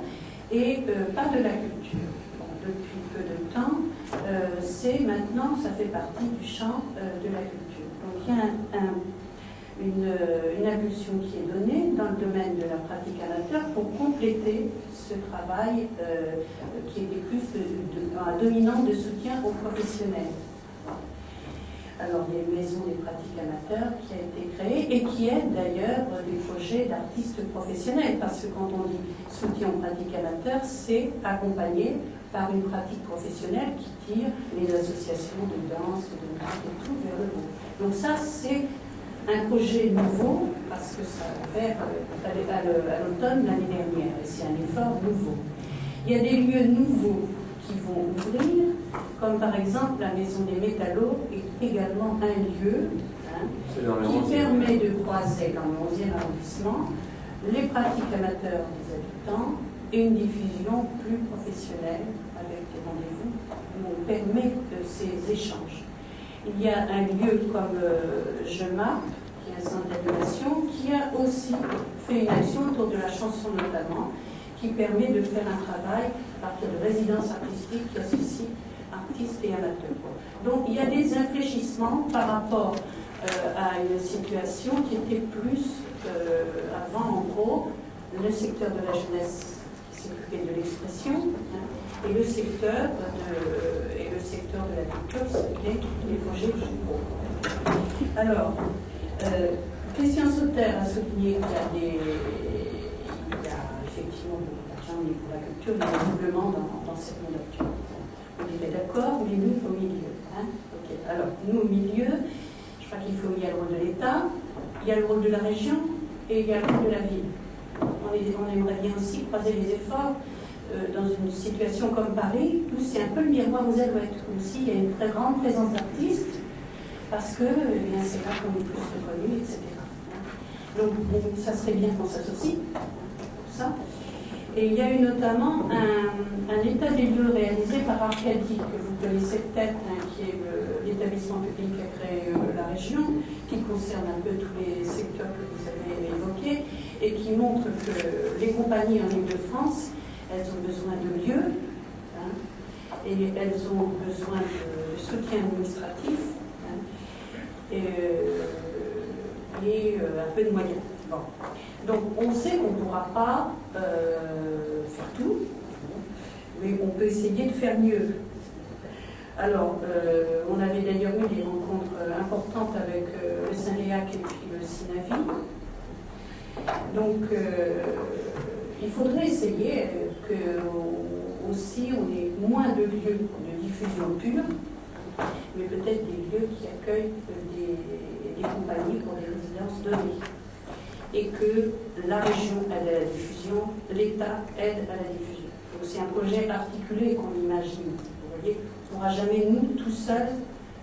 et pas de la culture. Bon, depuis peu de temps, maintenant, ça fait partie du champ de la culture. Donc il y a une impulsion qui est donnée dans le domaine de la pratique amateur pour compléter ce travail qui était plus dominant de soutien aux professionnels. Alors, il y a une maison des pratiques amateurs qui a été créée et qui aide d'ailleurs des projets d'artistes professionnels, parce que quand on dit soutien aux pratiques amateurs, c'est accompagné par une pratique professionnelle qui tire les associations de danse, de théâtre et tout vers le haut. Donc ça, c'est un projet nouveau, parce que ça a fait à l'automne l'année dernière, et c'est un effort nouveau. Il y a des lieux nouveaux qui vont ouvrir, comme par exemple la Maison des Métallos est également un lieu qui permet de croiser dans le 11e arrondissement les pratiques amateurs des habitants et une diffusion plus professionnelle avec des rendez-vous où on permet ces échanges. Il y a un lieu comme JEMA, qui est un centre d'animation, qui a aussi fait une action autour de la chanson notamment, qui permet de faire un travail à partir de résidences artistiques qui associent artistes et amateurs. Donc il y a des infléchissements par rapport à une situation qui était plus avant, en gros, le secteur de la jeunesse qui s'occupait de l'expression, et le secteur de la culture, c'était les projets généraux. Alors, Christian Sauter a souligné qu'il y a effectivement beaucoup d'argent pour la culture, mais doublement dans cette monde actuel. On était d'accord, mais nous au milieu. Okay. Alors, nous au milieu, je crois qu'il y a le rôle de l'État, il y a le rôle de la région et il y a le rôle de la ville. On aimerait bien aussi croiser les efforts dans une situation comme Paris, où c'est un peu le miroir aux Alouettes, où aussi il y a une très grande présence d'artistes, parce que c'est là qu'on est plus reconnus, etc. Donc ça serait bien qu'on s'associe pour ça. Et il y a eu notamment un état des lieux réalisé par Arcadie, que vous connaissez peut-être, qui est l'établissement public qui a créé la région, qui concerne un peu tous les secteurs que vous avez évoqués, et qui montre que les compagnies en Île-de-France, elles ont besoin de lieux, et elles ont besoin de soutien administratif, et un peu de moyens. Bon. Donc on sait qu'on ne pourra pas faire tout, mais on peut essayer de faire mieux. Alors, on avait d'ailleurs eu des rencontres importantes avec le Saint-Léac et puis le Sinavi. Donc, il faudrait essayer que aussi on ait moins de lieux de diffusion pure, mais peut-être des lieux qui accueillent des compagnies pour des résidences données. Et que la région aide à la diffusion, l'État aide à la diffusion. Donc c'est un projet articulé qu'on imagine. Vous voyez, on ne pourra jamais, nous, tout seuls,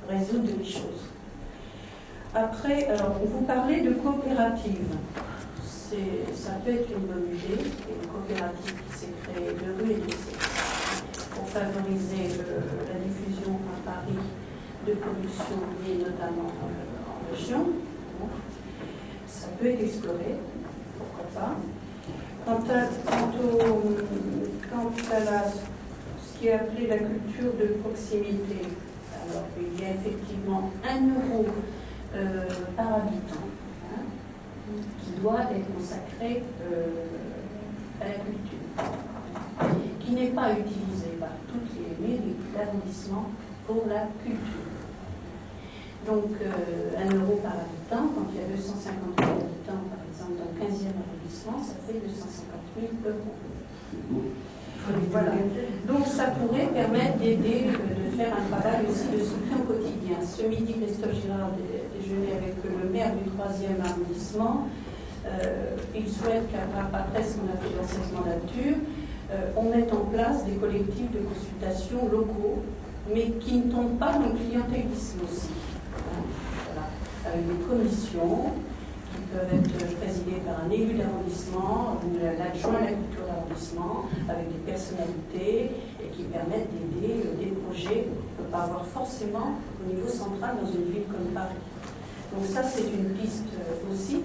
résoudre les choses. Après, alors, vous parlez de coopérative. Ça peut être une bonne idée, une coopérative qui s'est créée de rue et de sexe pour favoriser la diffusion à Paris de productions liées notamment en région. Ça peut être exploré, pourquoi pas. Quant à ce qui est appelé la culture de proximité, alors il y a effectivement 1 euro par habitant qui doit être consacré à la culture, qui n'est pas utilisé par toutes les mairies d'arrondissement pour la culture. Donc 1 euro par habitant, quand il y a 250 000 habitants, par exemple, dans le 15e arrondissement, ça fait 250 000 euros. Voilà. Donc ça pourrait permettre d'aider, de faire un travail aussi de soutien au quotidien. Ce midi, Christophe Girard déjeunait avec le maire du 3e arrondissement. Il souhaite qu'après ce qu'on a fait dans cette mandature, on mette en place des collectifs de consultation locaux, mais qui ne tombent pas dans le clientélisme aussi. Voilà. Avec des commissions qui peuvent être présidées par un élu d'arrondissement ou l'adjoint à la culture d'arrondissement, avec des personnalités et qui permettent d'aider des projets qu'on ne peut pas avoir forcément au niveau central dans une ville comme Paris. Donc ça, c'est une piste aussi.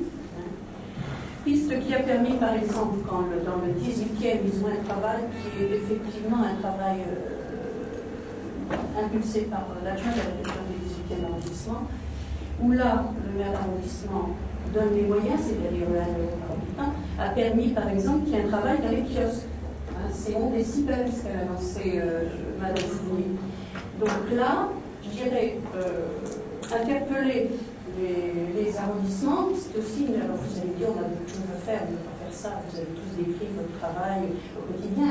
Piste qui a permis, par exemple, quand dans le 18e, ils ont un travail qui est effectivement un travail impulsé par l'adjoint de la culture du 18e arrondissement, où là, le maire d'arrondissement donne les moyens, c'est-à-dire 1 euro par habitant, a permis, par exemple, qu'il y ait un travail dans les kiosques. C'est 11 décibels, ce qu'a annoncé Madame Fournier. Donc là, je dirais, interpeller les arrondissements, c'est aussi, alors vous allez dire, on a beaucoup de choses à faire, on ne peut pas faire ça, vous avez tous décrit votre travail au quotidien,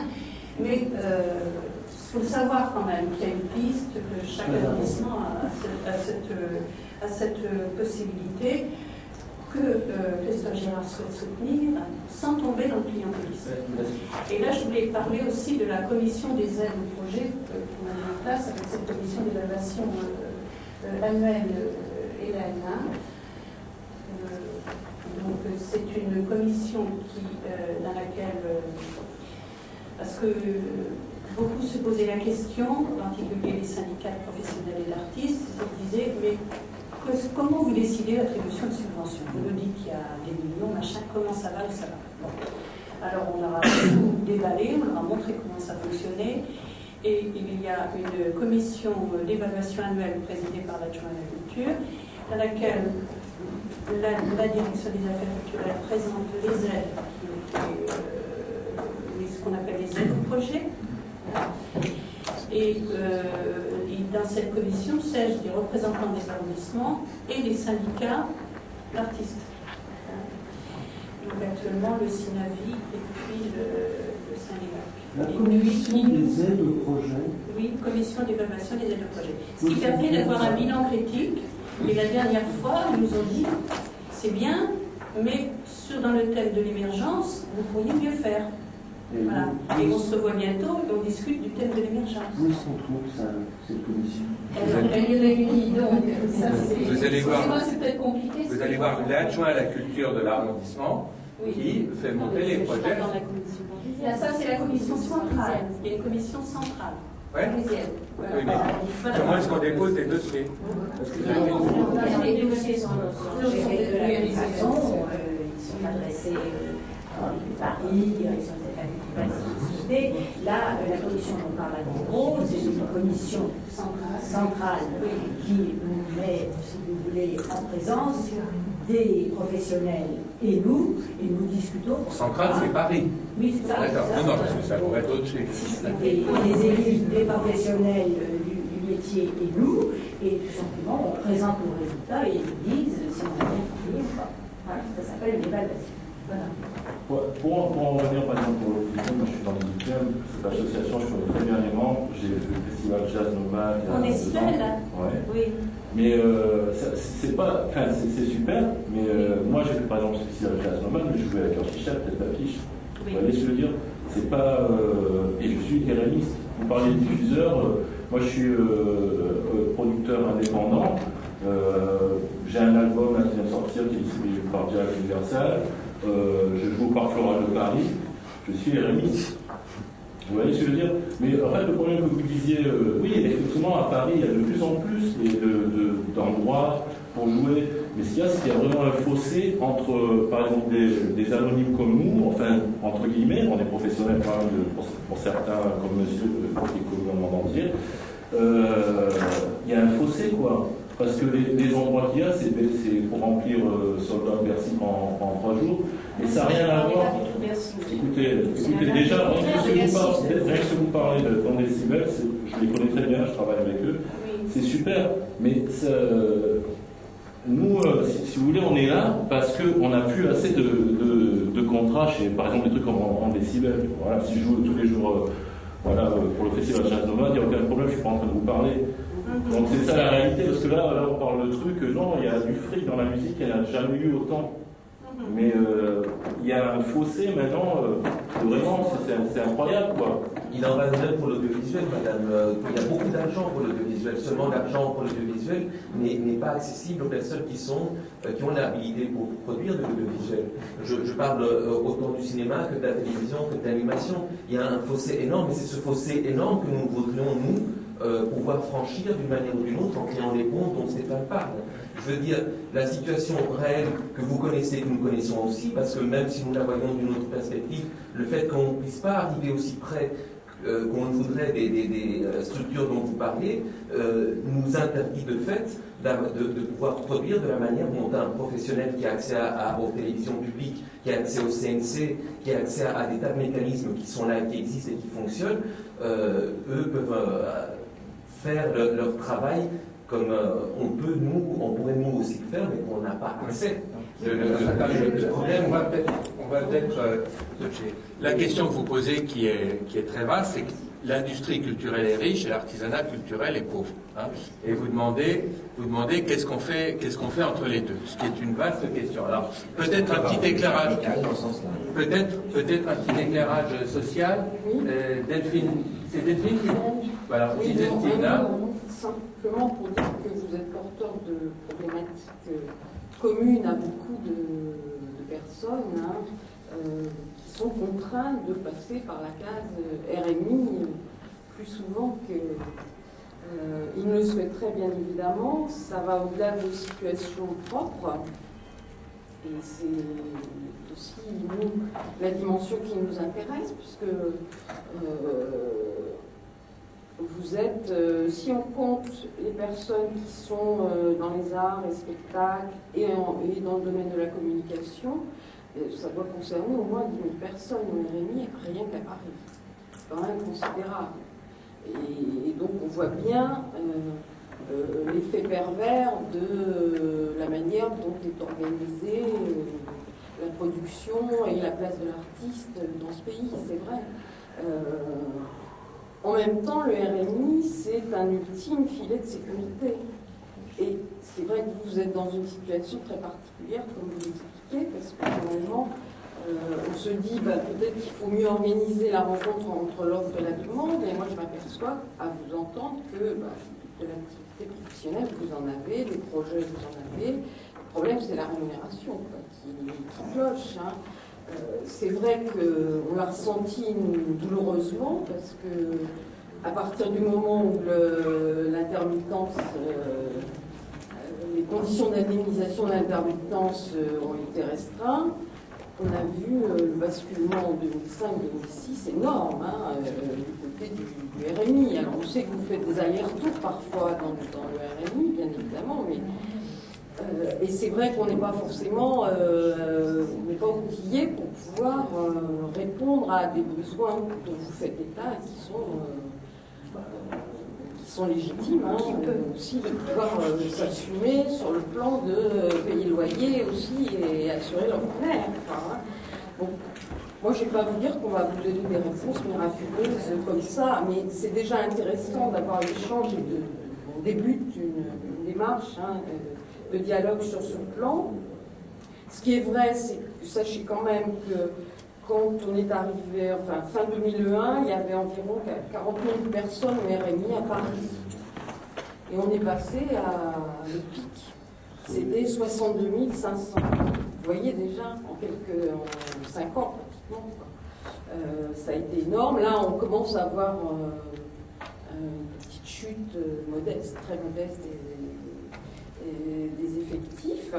mais il faut savoir quand même qu'il y a une piste, que chaque arrondissement a cette possibilité que Christophe Girard souhaite soutenir sans tomber dans le clientélisme. Et là, je voulais parler aussi de la commission des aides au projet qu'on a mis en place avec cette commission d'évaluation annuelle Hélène. Donc c'est une commission dans laquelle, parce que beaucoup se posaient la question, en particulier les syndicats de professionnels et d'artistes, ils disaient, mais comment vous décidez l'attribution de subventions? Vous nous dites qu'il y a des millions, machin, comment ça va, où ça va? Bon. Alors on leur a tout déballé, on leur a montré comment ça fonctionnait, et il y a une commission d'évaluation annuelle présidée par l'adjoint à la culture, dans laquelle la direction des affaires culturelles présente les aides, ce qu'on appelle les aides au projet. Et dans cette commission siègent des représentants des arrondissements et des syndicats d'artistes. Donc actuellement le Sinavi et puis le Saint-Léac. La commission des aides au projet. Oui, commission d'évaluation des aides au projet. Ce qui permet d'avoir un bilan critique. Et la dernière fois, ils nous ont dit, c'est bien, mais dans le thème de l'émergence, vous pourriez mieux faire. Voilà. Et on se revoit bientôt et on discute du thème de l'émergence. Où est-ce qu'on trouve ça, cette commission? Elle est réunie, donc ça c'est... Vous allez voir, c'est peut-être compliqué. vous allez voir l'adjoint à la culture de l'arrondissement qui fait monter les projets. Là, ça, c'est la commission centrale. Il y a une commission centrale. Ouais. Oui, mais comment est-ce qu'on dépose des dossiers? Parce que les dossiers sont gérés de la même façon, ils sont adressés à Paris, ils sont adressés. Là, la commission dont parle à gros, c'est une commission centrale qui nous met, si vous voulez, en présence des professionnels et nous discutons. Centrale, c'est Paris. Oui, c'est ça. D'accord. Non, parce que ça pourrait être autre chose. Les élus, les professionnels du métier et nous, et tout simplement, on présente nos résultats et ils nous disent si on a bien travaillé ou pas. Voilà, ça s'appelle une évaluation. Voilà. Pour en revenir par exemple pour le film, moi je suis dans le 18e, cette association, je connais très bien les membres, j'ai fait le festival Jazz Nomade. On est super là. Ouais. Oui. Mais c'est pas, enfin c'est super, mais moi j'ai fait par exemple ce festival Jazz Nomade, mais je jouais avec leur chichat, tête d'affiche. Vous voyez ce que je veux dire? C'est pas. Et je suis hérémiste. Vous parlez de diffuseur, moi je suis producteur indépendant. J'ai un album là, qui vient de sortir qui est distribué par Direct Universal. Je joue au Parc Floral de Paris. Je suis hérémiste. Vous voyez ce que je veux dire? Mais en fait, le problème que vous disiez, oui, effectivement, à Paris, il y a de plus en plus d'endroits pour jouer. Mais ce qu'il y a, c'est qu'il y a vraiment un fossé entre, par exemple, des anonymes comme nous, enfin, entre guillemets, on est professionnels quand même pour certains, comme monsieur, qui est connu dans le monde entier. Il y a un fossé, quoi. Parce que les endroits qu'il y a, c'est pour remplir Soldat Bercy en 3 jours. Et ça n'a rien à voir. Écoutez déjà, rien que vous parlez dans des décibels, je les connais très bien, je travaille avec eux. C'est super. Mais nous, si vous voulez, on est là parce qu'on n'a plus assez de contrats chez, par exemple, des trucs comme en décibels. Voilà, si je joue tous les jours voilà, pour le festival Jazz Nomade, il n'y a aucun problème, je ne suis pas en train de vous parler. Donc c'est ça la réalité, parce que là on parle de truc, non, il y a du fric dans la musique, il n'y en a jamais eu autant. Mais il y a un fossé maintenant, vraiment, c'est incroyable, quoi. Il en va de même pour l'audiovisuel, madame. Il y a beaucoup d'argent pour l'audiovisuel. Seulement l'argent pour l'audiovisuel n'est pas accessible aux personnes qui ont l'habilité pour produire de l'audiovisuel. Je parle autant du cinéma que de la télévision, que de l'animation. Il y a un fossé énorme, et c'est ce fossé énorme que nous voudrions, nous, pouvoir franchir d'une manière ou d'une autre en créant les ponts dont Stéphane parle. Je veux dire, la situation réelle que vous connaissez, que nous connaissons aussi, parce que même si nous la voyons d'une autre perspective, le fait qu'on ne puisse pas arriver aussi près qu'on le voudrait des structures dont vous parlez, nous interdit de fait de pouvoir produire de la manière dont un professionnel qui a accès aux télévisions publiques, qui a accès au CNC, qui a accès à des tas de mécanismes qui sont là, qui existent et qui fonctionnent, eux peuvent faire leur travail comme on pourrait nous aussi le faire, mais qu'on n'a pas accès. Le problème, on va peut-être la question que vous posez qui est très vaste, c'est que l'industrie culturelle est riche et l'artisanat culturel est pauvre. Hein, et vous demandez qu'est-ce qu'on fait entre les deux, ce qui est une vaste question. Alors peut-être un petit éclairage, peut-être un petit éclairage social. Delphine, c'est Delphine qui voilà, oui, Delphine, simplement pour dire que vous êtes porteur de problématiques communes à beaucoup de personnes qui sont contraintes de passer par la case RMI plus souvent qu'ils ne le souhaiteraient bien évidemment. Ça va au-delà de nos situations propres. Et c'est aussi, nous, la dimension qui nous intéresse, puisque vous êtes, si on compte les personnes qui sont dans les arts, les spectacles et dans le domaine de la communication, ça doit concerner au moins 10 000 personnes au RMI, rien qu'à Paris. C'est quand même considérable. Et donc on voit bien l'effet pervers de la manière dont est organisée la production et la place de l'artiste dans ce pays, c'est vrai. En même temps, le RMI, c'est un ultime filet de sécurité. Et c'est vrai que vous êtes dans une situation très particulière, comme vous l'expliquez, parce que finalement, on se dit peut-être qu'il faut mieux organiser la rencontre entre l'offre et la demande, et moi je m'aperçois, à vous entendre, que de l'activité professionnelle, vous en avez, des projets, vous en avez. Le problème, c'est la rémunération qui cloche. Hein. c'est vrai qu'on l'a ressenti douloureusement parce que à partir du moment où l'intermittence, les conditions d'indemnisation de l'intermittence ont été restreintes, on a vu le basculement en 2005-2006 énorme du côté du RMI. Alors on sait que vous faites des allers-retours parfois dans le RMI, bien évidemment, mais et c'est vrai qu'on n'est pas forcément on n'est pas outillé pour pouvoir répondre à des besoins dont vous faites état et qui sont légitimes, aussi de pouvoir s'assumer sur le plan de payer le loyer aussi et assurer leur mère. Bon, moi je ne vais pas vous dire qu'on va vous donner des réponses miraculeuses comme ça, mais c'est déjà intéressant d'avoir l'échange et on débute une démarche de dialogue sur ce plan. Ce qui est vrai, c'est que sachez quand même que quand on est arrivé, enfin fin 2001, il y avait environ 40 000 personnes au RMI à Paris. Et on est passé à le pic. C'était 62 500. Vous voyez déjà, en 5 ans pratiquement. Ça a été énorme. Là, on commence à avoir une petite chute modeste, très modeste des effectifs.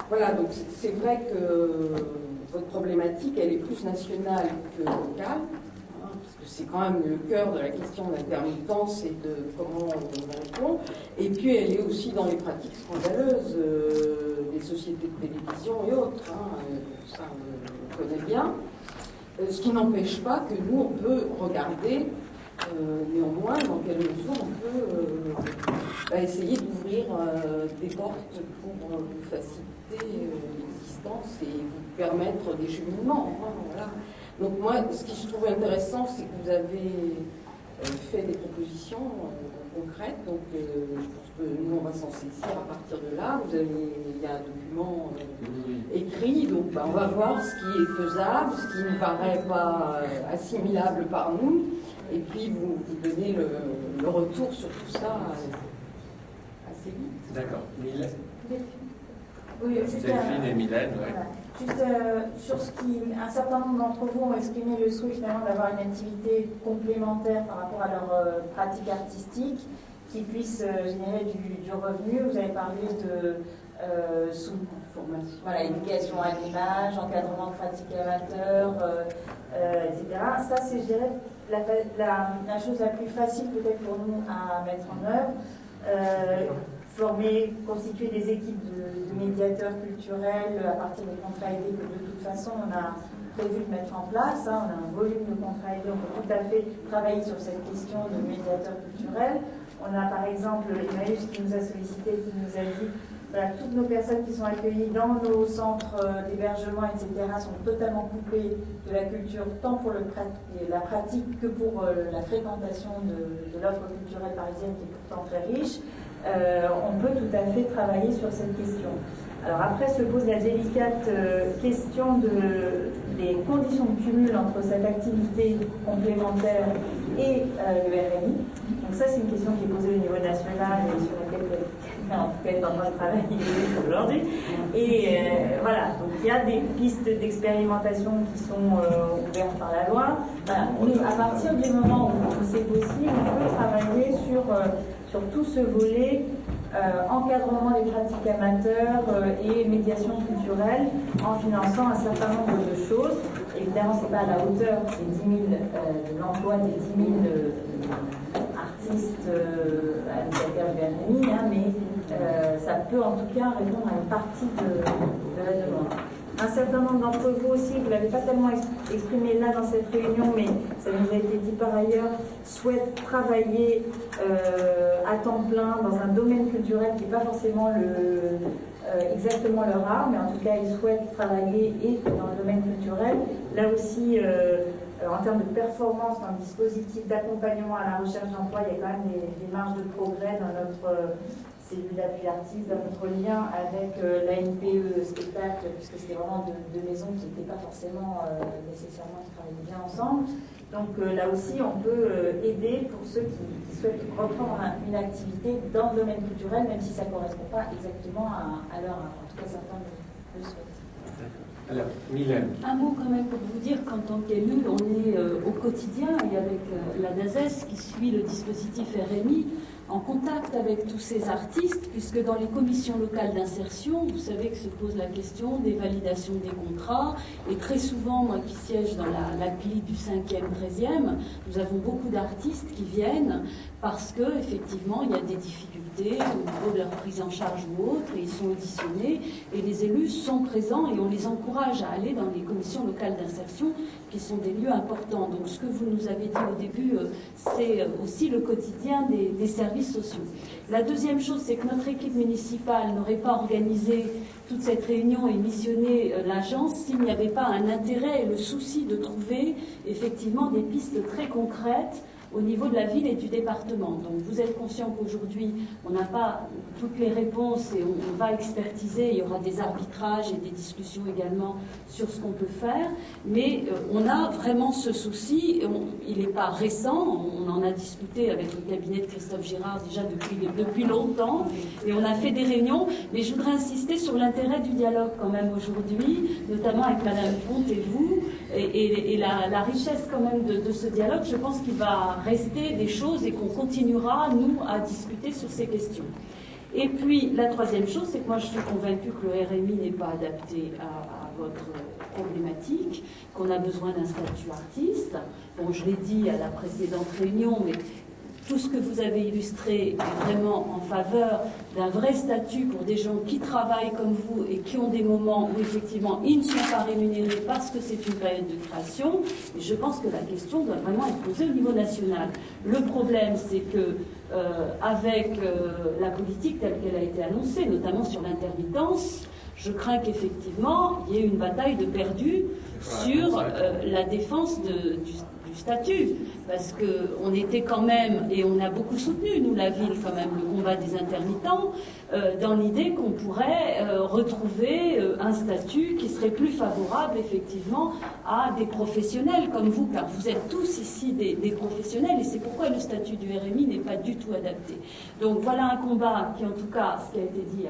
Voilà, donc c'est vrai que votre problématique, elle est plus nationale que locale, parce que c'est quand même le cœur de la question de l'intermittence et de comment on répond. Et puis elle est aussi dans les pratiques scandaleuses des sociétés de télévision et autres. Ça, on le connaît bien. Ce qui n'empêche pas que nous, on peut regarder néanmoins dans quelle mesure on peut essayer d'ouvrir des portes pour vous faciliter l'existence et vous permettre des cheminements. Voilà. Donc moi, ce qui je trouve intéressant, c'est que vous avez fait des propositions concrètes. Donc je pense que nous, on va s'en saisir à partir de là. Il y a un document écrit, donc on va voir ce qui est faisable, ce qui ne paraît pas assimilable par nous. Et puis vous donnez le retour sur tout ça assez vite. D'accord. Mylène. Oui, juste Delphine et Mylène, oui. Voilà. Juste sur ce qui, un certain nombre d'entre vous ont exprimé le souhait finalement d'avoir une activité complémentaire par rapport à leur pratique artistique qui puisse générer du revenu. Vous avez parlé de voilà, éducation à l'image, encadrement de pratiques amateurs, etc. Ça, c'est, je dirais, la chose la plus facile peut-être pour nous à mettre en œuvre. Former, constituer des équipes de médiateurs culturels à partir des contrats aidés que de toute façon on a prévu de mettre en place. On a un volume de contrats aidés, on peut tout à fait travailler sur cette question de médiateurs culturels. On a par exemple Emmaüs qui nous a sollicité, qui nous a dit voilà, toutes nos personnes qui sont accueillies dans nos centres d'hébergement, etc., sont totalement coupées de la culture, tant pour la pratique que pour la fréquentation de l'offre culturelle parisienne qui est pourtant très riche. On peut tout à fait travailler sur cette question. Alors après se pose la délicate question des conditions de cumul entre cette activité complémentaire et le RMI. Donc ça c'est une question qui est posée au niveau national et sur laquelle en tout cas est en train de travailler aujourd'hui. Et voilà, donc il y a des pistes d'expérimentation qui sont ouvertes par la loi. Voilà. Nous, à partir du moment où c'est possible, on peut travailler sur tout ce volet encadrement des pratiques amateurs et médiation culturelle en finançant un certain nombre de choses. Évidemment, ce n'est pas à la hauteur des 10 000, de l'emploi des 10 000 artistes animateurs du RMI, mais ça peut en tout cas répondre à une partie de la demande. Un certain nombre d'entre vous aussi, vous ne l'avez pas tellement exprimé là dans cette réunion, mais ça nous a été dit par ailleurs, souhaitent travailler à temps plein dans un domaine culturel qui n'est pas forcément exactement leur art, mais en tout cas ils souhaitent travailler et dans le domaine culturel. Là aussi, en termes de performance dans le dispositif d'accompagnement à la recherche d'emploi, il y a quand même des marges de progrès dans notre cellule d'appui artiste, dans notre lien avec l'ANPE spectacle, puisque c'était vraiment deux maisons qui n'étaient pas forcément nécessairement qui travaillaient bien ensemble. Donc là aussi, on peut aider pour ceux qui souhaitent reprendre une activité dans le domaine culturel, même si ça ne correspond pas exactement à leur art. En tout cas, certains le souhaitent. Alors, Mylène. Un mot quand même pour vous dire qu'en tant qu'élu, on est au quotidien et avec la DAZES qui suit le dispositif RMI en contact avec tous ces artistes, puisque dans les commissions locales d'insertion, vous savez que se pose la question des validations des contrats, et très souvent, moi qui siège dans la CLI du 5e, 13e, nous avons beaucoup d'artistes qui viennent parce qu'effectivement, il y a des difficultés au niveau de leur prise en charge ou autre, et ils sont auditionnés, et les élus sont présents, et on les encourage à aller dans les commissions locales d'insertion, qui sont des lieux importants. Donc ce que vous nous avez dit au début, c'est aussi le quotidien des services sociaux. La deuxième chose, c'est que notre équipe municipale n'aurait pas organisé toute cette réunion et missionné l'agence s'il n'y avait pas un intérêt et le souci de trouver effectivement des pistes très concrètes au niveau de la ville et du département. Donc vous êtes conscient qu'aujourd'hui, on n'a pas toutes les réponses et on va expertiser, il y aura des arbitrages et des discussions également sur ce qu'on peut faire, mais on a vraiment ce souci, il n'est pas récent, on en a discuté avec le cabinet de Christophe Girard déjà depuis longtemps, et on a fait des réunions, mais je voudrais insister sur l'intérêt du dialogue quand même aujourd'hui, notamment avec Madame Font et vous, et la richesse quand même de ce dialogue. Je pense qu'il va rester des choses et qu'on continuera, nous, à discuter sur ces questions. Et puis, la troisième chose, c'est que moi, je suis convaincue que le RMI n'est pas adapté à votre problématique, qu'on a besoin d'un statut artiste. Bon, je l'ai dit à la précédente réunion, mais tout ce que vous avez illustré est vraiment en faveur d'un vrai statut pour des gens qui travaillent comme vous et qui ont des moments où effectivement ils ne sont pas rémunérés parce que c'est une période de création. Et je pense que la question doit vraiment être posée au niveau national. Le problème, c'est que avec la politique telle qu'elle a été annoncée, notamment sur l'intermittence, je crains qu'effectivement il y ait une bataille de perdus sur la défense du statut, parce qu'on était quand même, et on a beaucoup soutenu, nous, la ville, quand même, le combat des intermittents, dans l'idée qu'on pourrait retrouver un statut qui serait plus favorable, effectivement, à des professionnels comme vous, car vous êtes tous ici des professionnels, et c'est pourquoi le statut du RMI n'est pas du tout adapté. Donc voilà un combat qui, en tout cas, ce qui a été dit,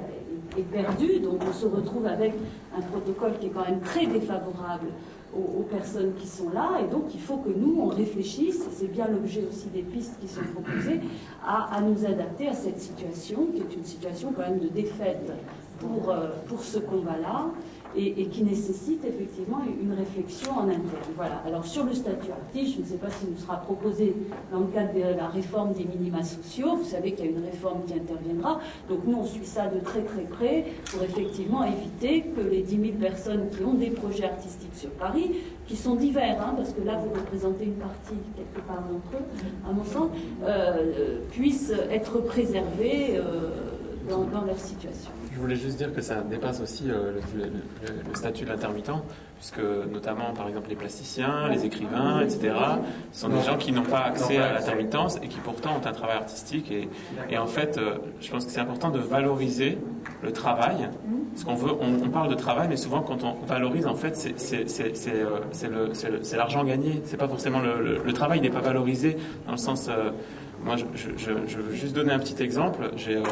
est perdu, donc on se retrouve avec un protocole qui est quand même très défavorable aux personnes qui sont là, et donc il faut que nous, on réfléchisse, et c'est bien l'objet aussi des pistes qui sont proposées, à nous adapter à cette situation, qui est une situation quand même de défaite pour ce combat-là, et qui nécessite effectivement une réflexion en interne. Voilà. Alors sur le statut artiste, je ne sais pas s'il nous sera proposé dans le cadre de la réforme des minima sociaux, vous savez qu'il y a une réforme qui interviendra, donc nous on suit ça de très très près pour effectivement éviter que les 10 000 personnes qui ont des projets artistiques sur Paris, qui sont divers, hein, parce que là vous représentez une partie quelque part d'entre eux, à mon sens, puissent être préservées dans leur situation. Je voulais juste dire que ça dépasse aussi le statut de l'intermittent, puisque notamment, par exemple, les plasticiens, les écrivains, etc., sont des gens qui n'ont pas accès à l'intermittence et qui pourtant ont un travail artistique. Et en fait, je pense que c'est important de valoriser le travail. Parce qu'on veut, on parle de travail, mais souvent quand on valorise, en fait, c'est l'argent gagné. C'est pas forcément le travail n'est pas valorisé dans le sens. Moi, je veux juste donner un petit exemple. J'ai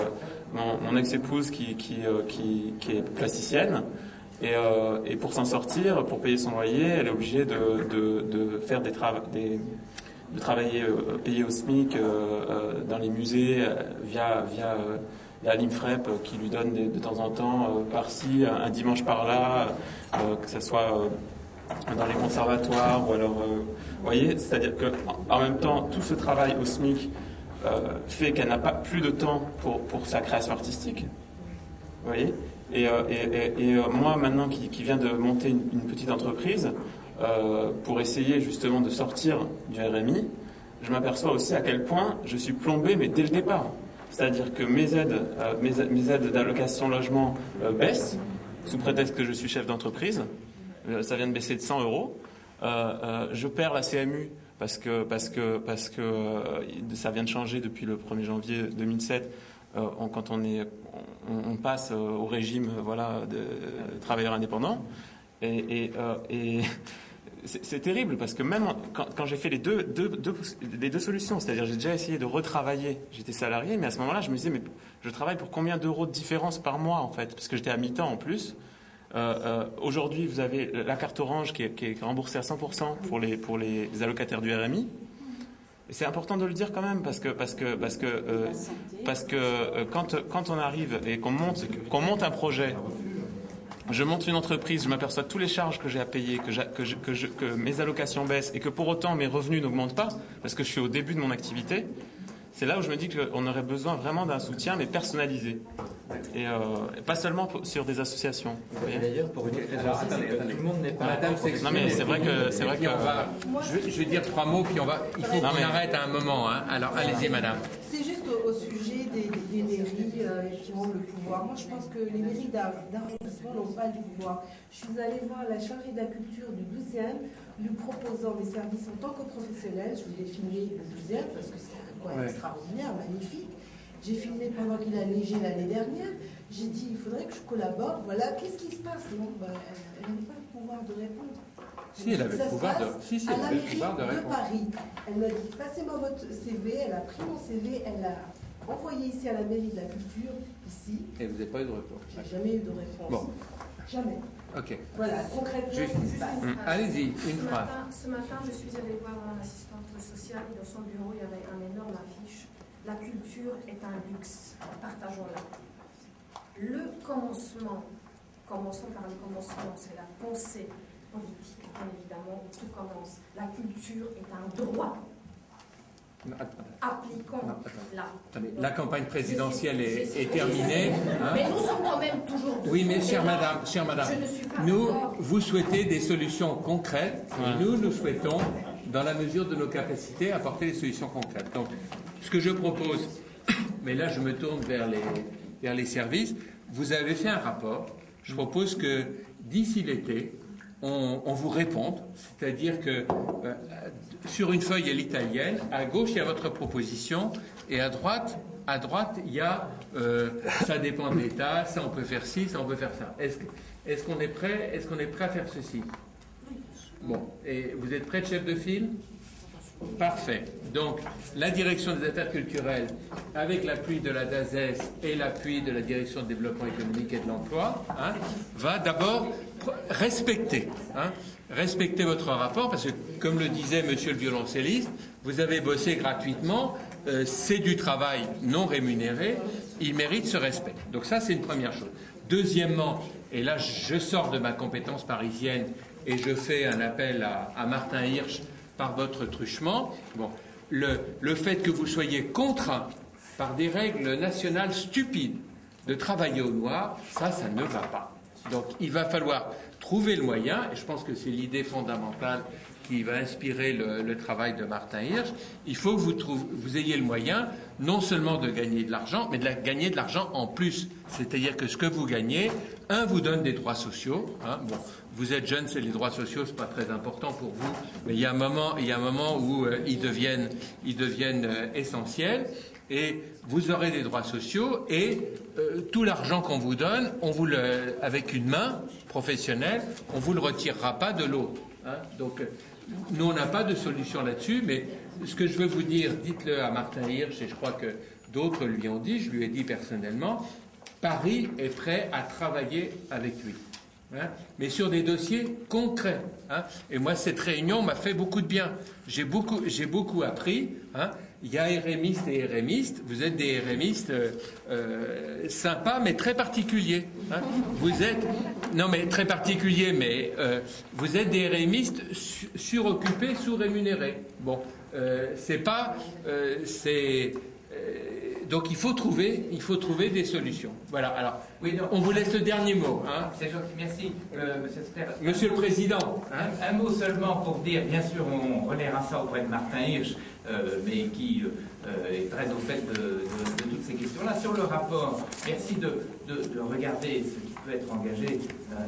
mon ex-épouse qui est plasticienne, et pour s'en sortir, pour payer son loyer, elle est obligée de faire de travailler payé au SMIC dans les musées via l'IMFREP qui lui donne de temps en temps par-ci, un dimanche par-là, que ce soit dans les conservatoires ou alors, vous voyez, c'est-à-dire qu'en même temps, tout ce travail au SMIC fait qu'elle n'a pas plus de temps pour sa création artistique, vous voyez, et moi maintenant qui viens de monter une petite entreprise pour essayer justement de sortir du RMI, je m'aperçois aussi à quel point je suis plombé, mais dès le départ. C'est-à-dire que mes aides d'allocation logement baissent, sous prétexte que je suis chef d'entreprise. Ça vient de baisser de 100 €. Je perds la CMU parce que ça vient de changer depuis le 1er janvier 2007. Quand on passe au régime de travailleurs indépendants. Et c'est terrible parce que même quand j'ai fait les deux solutions, c'est-à-dire j'ai déjà essayé de retravailler, j'étais salarié, mais à ce moment-là je me disais mais je travaille pour combien d'euros de différence par mois en fait, parce que j'étais à mi-temps en plus, Aujourd'hui, vous avez la carte orange qui est remboursée à 100% pour les allocataires du RMI. Et c'est important de le dire quand même parce que quand on arrive et qu'on monte un projet, je monte une entreprise, je m'aperçois de toutes les charges que j'ai à payer, que mes allocations baissent et que pour autant mes revenus n'augmentent pas parce que je suis au début de mon activité. C'est là où je me dis qu'on aurait besoin vraiment d'un soutien, mais personnalisé. Et pas seulement sur des associations. D'ailleurs, pour une raison aussi, c'est que tout le monde n'est pas... Madame s'exprime. Non, mais c'est vrai que... Je vais dire 3 mots, puis il faut qu'on arrête à un moment. Hein. Alors, allez-y, madame. C'est juste au sujet des mairies qui ont le pouvoir. Moi, je pense que les mairies d'arrondissement n'ont pas du pouvoir. Je suis allée voir la chargée de la culture du 12e, lui proposant des services en tant que professionnel. Je lui ai filmé le 12e parce que c'est extraordinaire, magnifique. J'ai filmé pendant qu'il a neigé l'année dernière. J'ai dit, il faudrait que je collabore. Voilà, qu'est-ce qui se passe? Non, elle n'a pas le pouvoir de répondre. Si, elle avait le pouvoir de répondre. Paris. Elle m'a dit, passez-moi votre CV. Elle a pris mon CV, elle l'a envoyé ici à la mairie de la culture, ici. Et vous n'avez pas eu de réponse? J'ai jamais eu de réponse. Bon. Jamais. Ok. Voilà, concrètement, ce qui se passe. Allez-y, une phrase. Ce matin, je suis allée voir mon assistante sociale et dans son bureau, il y avait un énorme affiche. La culture est un luxe. Partageons-la. Le commencement, commençons par le commencement, c'est la pensée politique, bien évidemment, où tout commence. La culture est un droit. Appliquons-la. La campagne présidentielle est terminée. Hein. Mais nous sommes quand même toujours... Oui, mais chère madame, vous souhaitez des solutions concrètes et nous souhaitons, dans la mesure de nos capacités, apporter des solutions concrètes. Donc, ce que je propose, mais là je me tourne vers les services, vous avez fait un rapport, je propose que d'ici l'été, on vous réponde, c'est-à-dire que sur une feuille à l'italienne, à gauche il y a votre proposition et à droite il y a ça dépend de l'État, ça on peut faire ci, ça on peut faire ça. Est-ce qu'on est prêt à faire ceci? Bon, et vous êtes prêt, chef de file? Parfait. Donc, la direction des affaires culturelles, avec l'appui de la DAZES et l'appui de la direction de développement économique et de l'emploi, va d'abord respecter votre rapport, parce que, comme le disait monsieur le violoncelliste, vous avez bossé gratuitement, c'est du travail non rémunéré, il mérite ce respect. Donc ça, c'est une première chose. Deuxièmement, et là, je sors de ma compétence parisienne et je fais un appel à Martin Hirsch par votre truchement. Bon, le fait que vous soyez contraint par des règles nationales stupides de travailler au noir, ça ne va pas. Donc, il va falloir trouver le moyen, et je pense que c'est l'idée fondamentale qui va inspirer le travail de Martin Hirsch. Il faut que vous ayez le moyen, non seulement de gagner de l'argent, mais de gagner de l'argent en plus. C'est-à-dire que ce que vous gagnez, vous donne des droits sociaux. Bon, vous êtes jeune, c'est les droits sociaux, c'est pas très important pour vous, mais il y a un moment où ils deviennent essentiels. Et vous aurez des droits sociaux et tout l'argent qu'on vous donne, avec une main professionnelle, on vous le retirera pas de l'autre. Donc, nous, on n'a pas de solution là-dessus, mais ce que je veux vous dire, dites-le à Martin Hirsch, et je crois que d'autres lui ont dit, je lui ai dit personnellement, Paris est prêt à travailler avec lui. Mais sur des dossiers concrets. Et moi, cette réunion m'a fait beaucoup de bien. J'ai beaucoup appris. Il y a RMistes et RMistes. Vous êtes des RMistes sympas, mais très particuliers. Vous êtes... Non, mais très particuliers, mais vous êtes des RMistes suroccupés, sous-rémunérés. Bon, c'est pas... donc il faut trouver des solutions. Voilà. Alors, on vous laisse le dernier mot. C'est gentil, merci, Monsieur Ster. Monsieur le Président. Un mot seulement pour dire, bien sûr, on relaiera ça auprès de Martin Hirsch, mais qui est très au fait de toutes ces questions-là. Sur le rapport, merci de regarder ce qui peut être engagé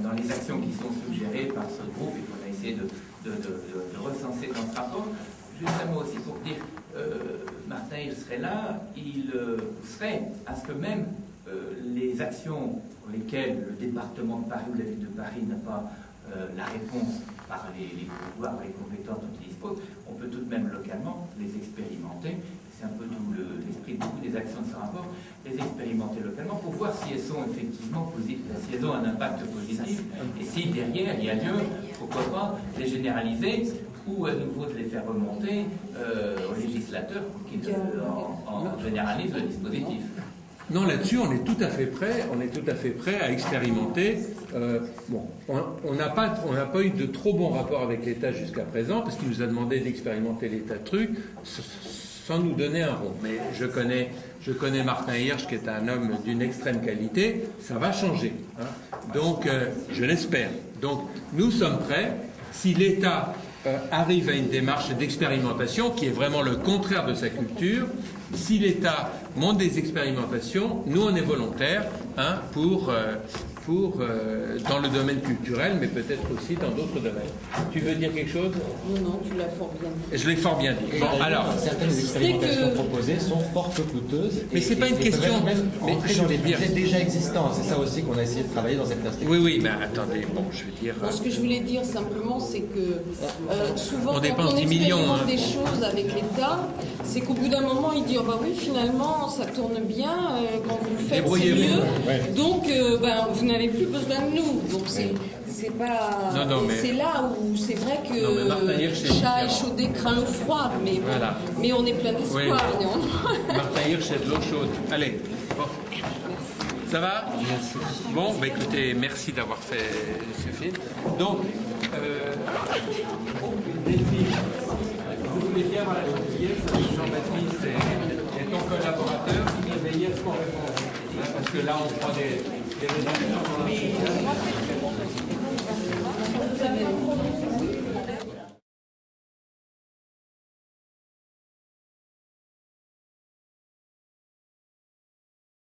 dans les actions qui sont suggérées par ce groupe et qu'on a essayé de recenser dans ce rapport. Juste un mot aussi pour dire, Martin, il serait là, il serait à ce que même les actions pour lesquelles le département de Paris ou la ville de Paris n'a pas la réponse par les pouvoirs, les compétences dont il dispose, on peut tout de même localement les expérimenter. C'est un peu tout l'esprit de beaucoup des rédaction de ce rapport, les expérimenter localement pour voir si elles sont effectivement positives, si elles ont un impact positif, et si derrière il y a lieu, pourquoi pas, les généraliser ou à nouveau de les faire remonter aux législateurs pour qu'ils en généralisent le dispositif. Non, là-dessus, on est tout à fait prêt. On est tout à fait prêt à expérimenter. Bon, on n'a pas eu de trop bons rapports avec l'État jusqu'à présent, parce qu'il nous a demandé d'expérimenter des tas de trucs sans nous donner un rond. Mais je connais Martin Hirsch, qui est un homme d'une extrême qualité. Ça va changer. Hein. Donc, je l'espère. Donc, nous sommes prêts. Si l'État arrive à une démarche d'expérimentation qui est vraiment le contraire de sa culture, si l'État monte des expérimentations, nous on est volontaires pour dans le domaine culturel, mais peut-être aussi dans d'autres domaines. Tu veux dire quelque chose? Non, tu l'as fort bien dit. Je l'ai fort bien dit. Bon, alors, certaines expérimentations proposées sont fort peu coûteuses. Mais c'est pas une question. Même entrer dans les budgets déjà existants. C'est ça aussi qu'on a essayé de travailler dans cette perspective. Oui, mais attendez. Bon, je veux dire. Bon, ce que je voulais dire simplement, c'est que souvent on quand on expérimente des choses avec l'État, c'est qu'au bout d'un moment, il dit oh bah oui, finalement, ça tourne bien. Quand vous le faites, c'est mieux. Ouais. Donc, vous n'avez plus besoin de nous. Donc c'est pas. Non, mais... C'est là où c'est vrai que chat échaudé craint l'eau froide, mais voilà. Mais on est plein d'espoir. Oui. Martin Hirsch, c'est de l'eau chaude. Allez. Bon. Ça va? Merci. Bon, bah écoutez, merci d'avoir fait ce film. Donc, Delphine, vous voulez bien voir la Jean-Baptiste est ton collaborateur, mais il y a ce qu'on répond. Parce que là, on prend des résolutions.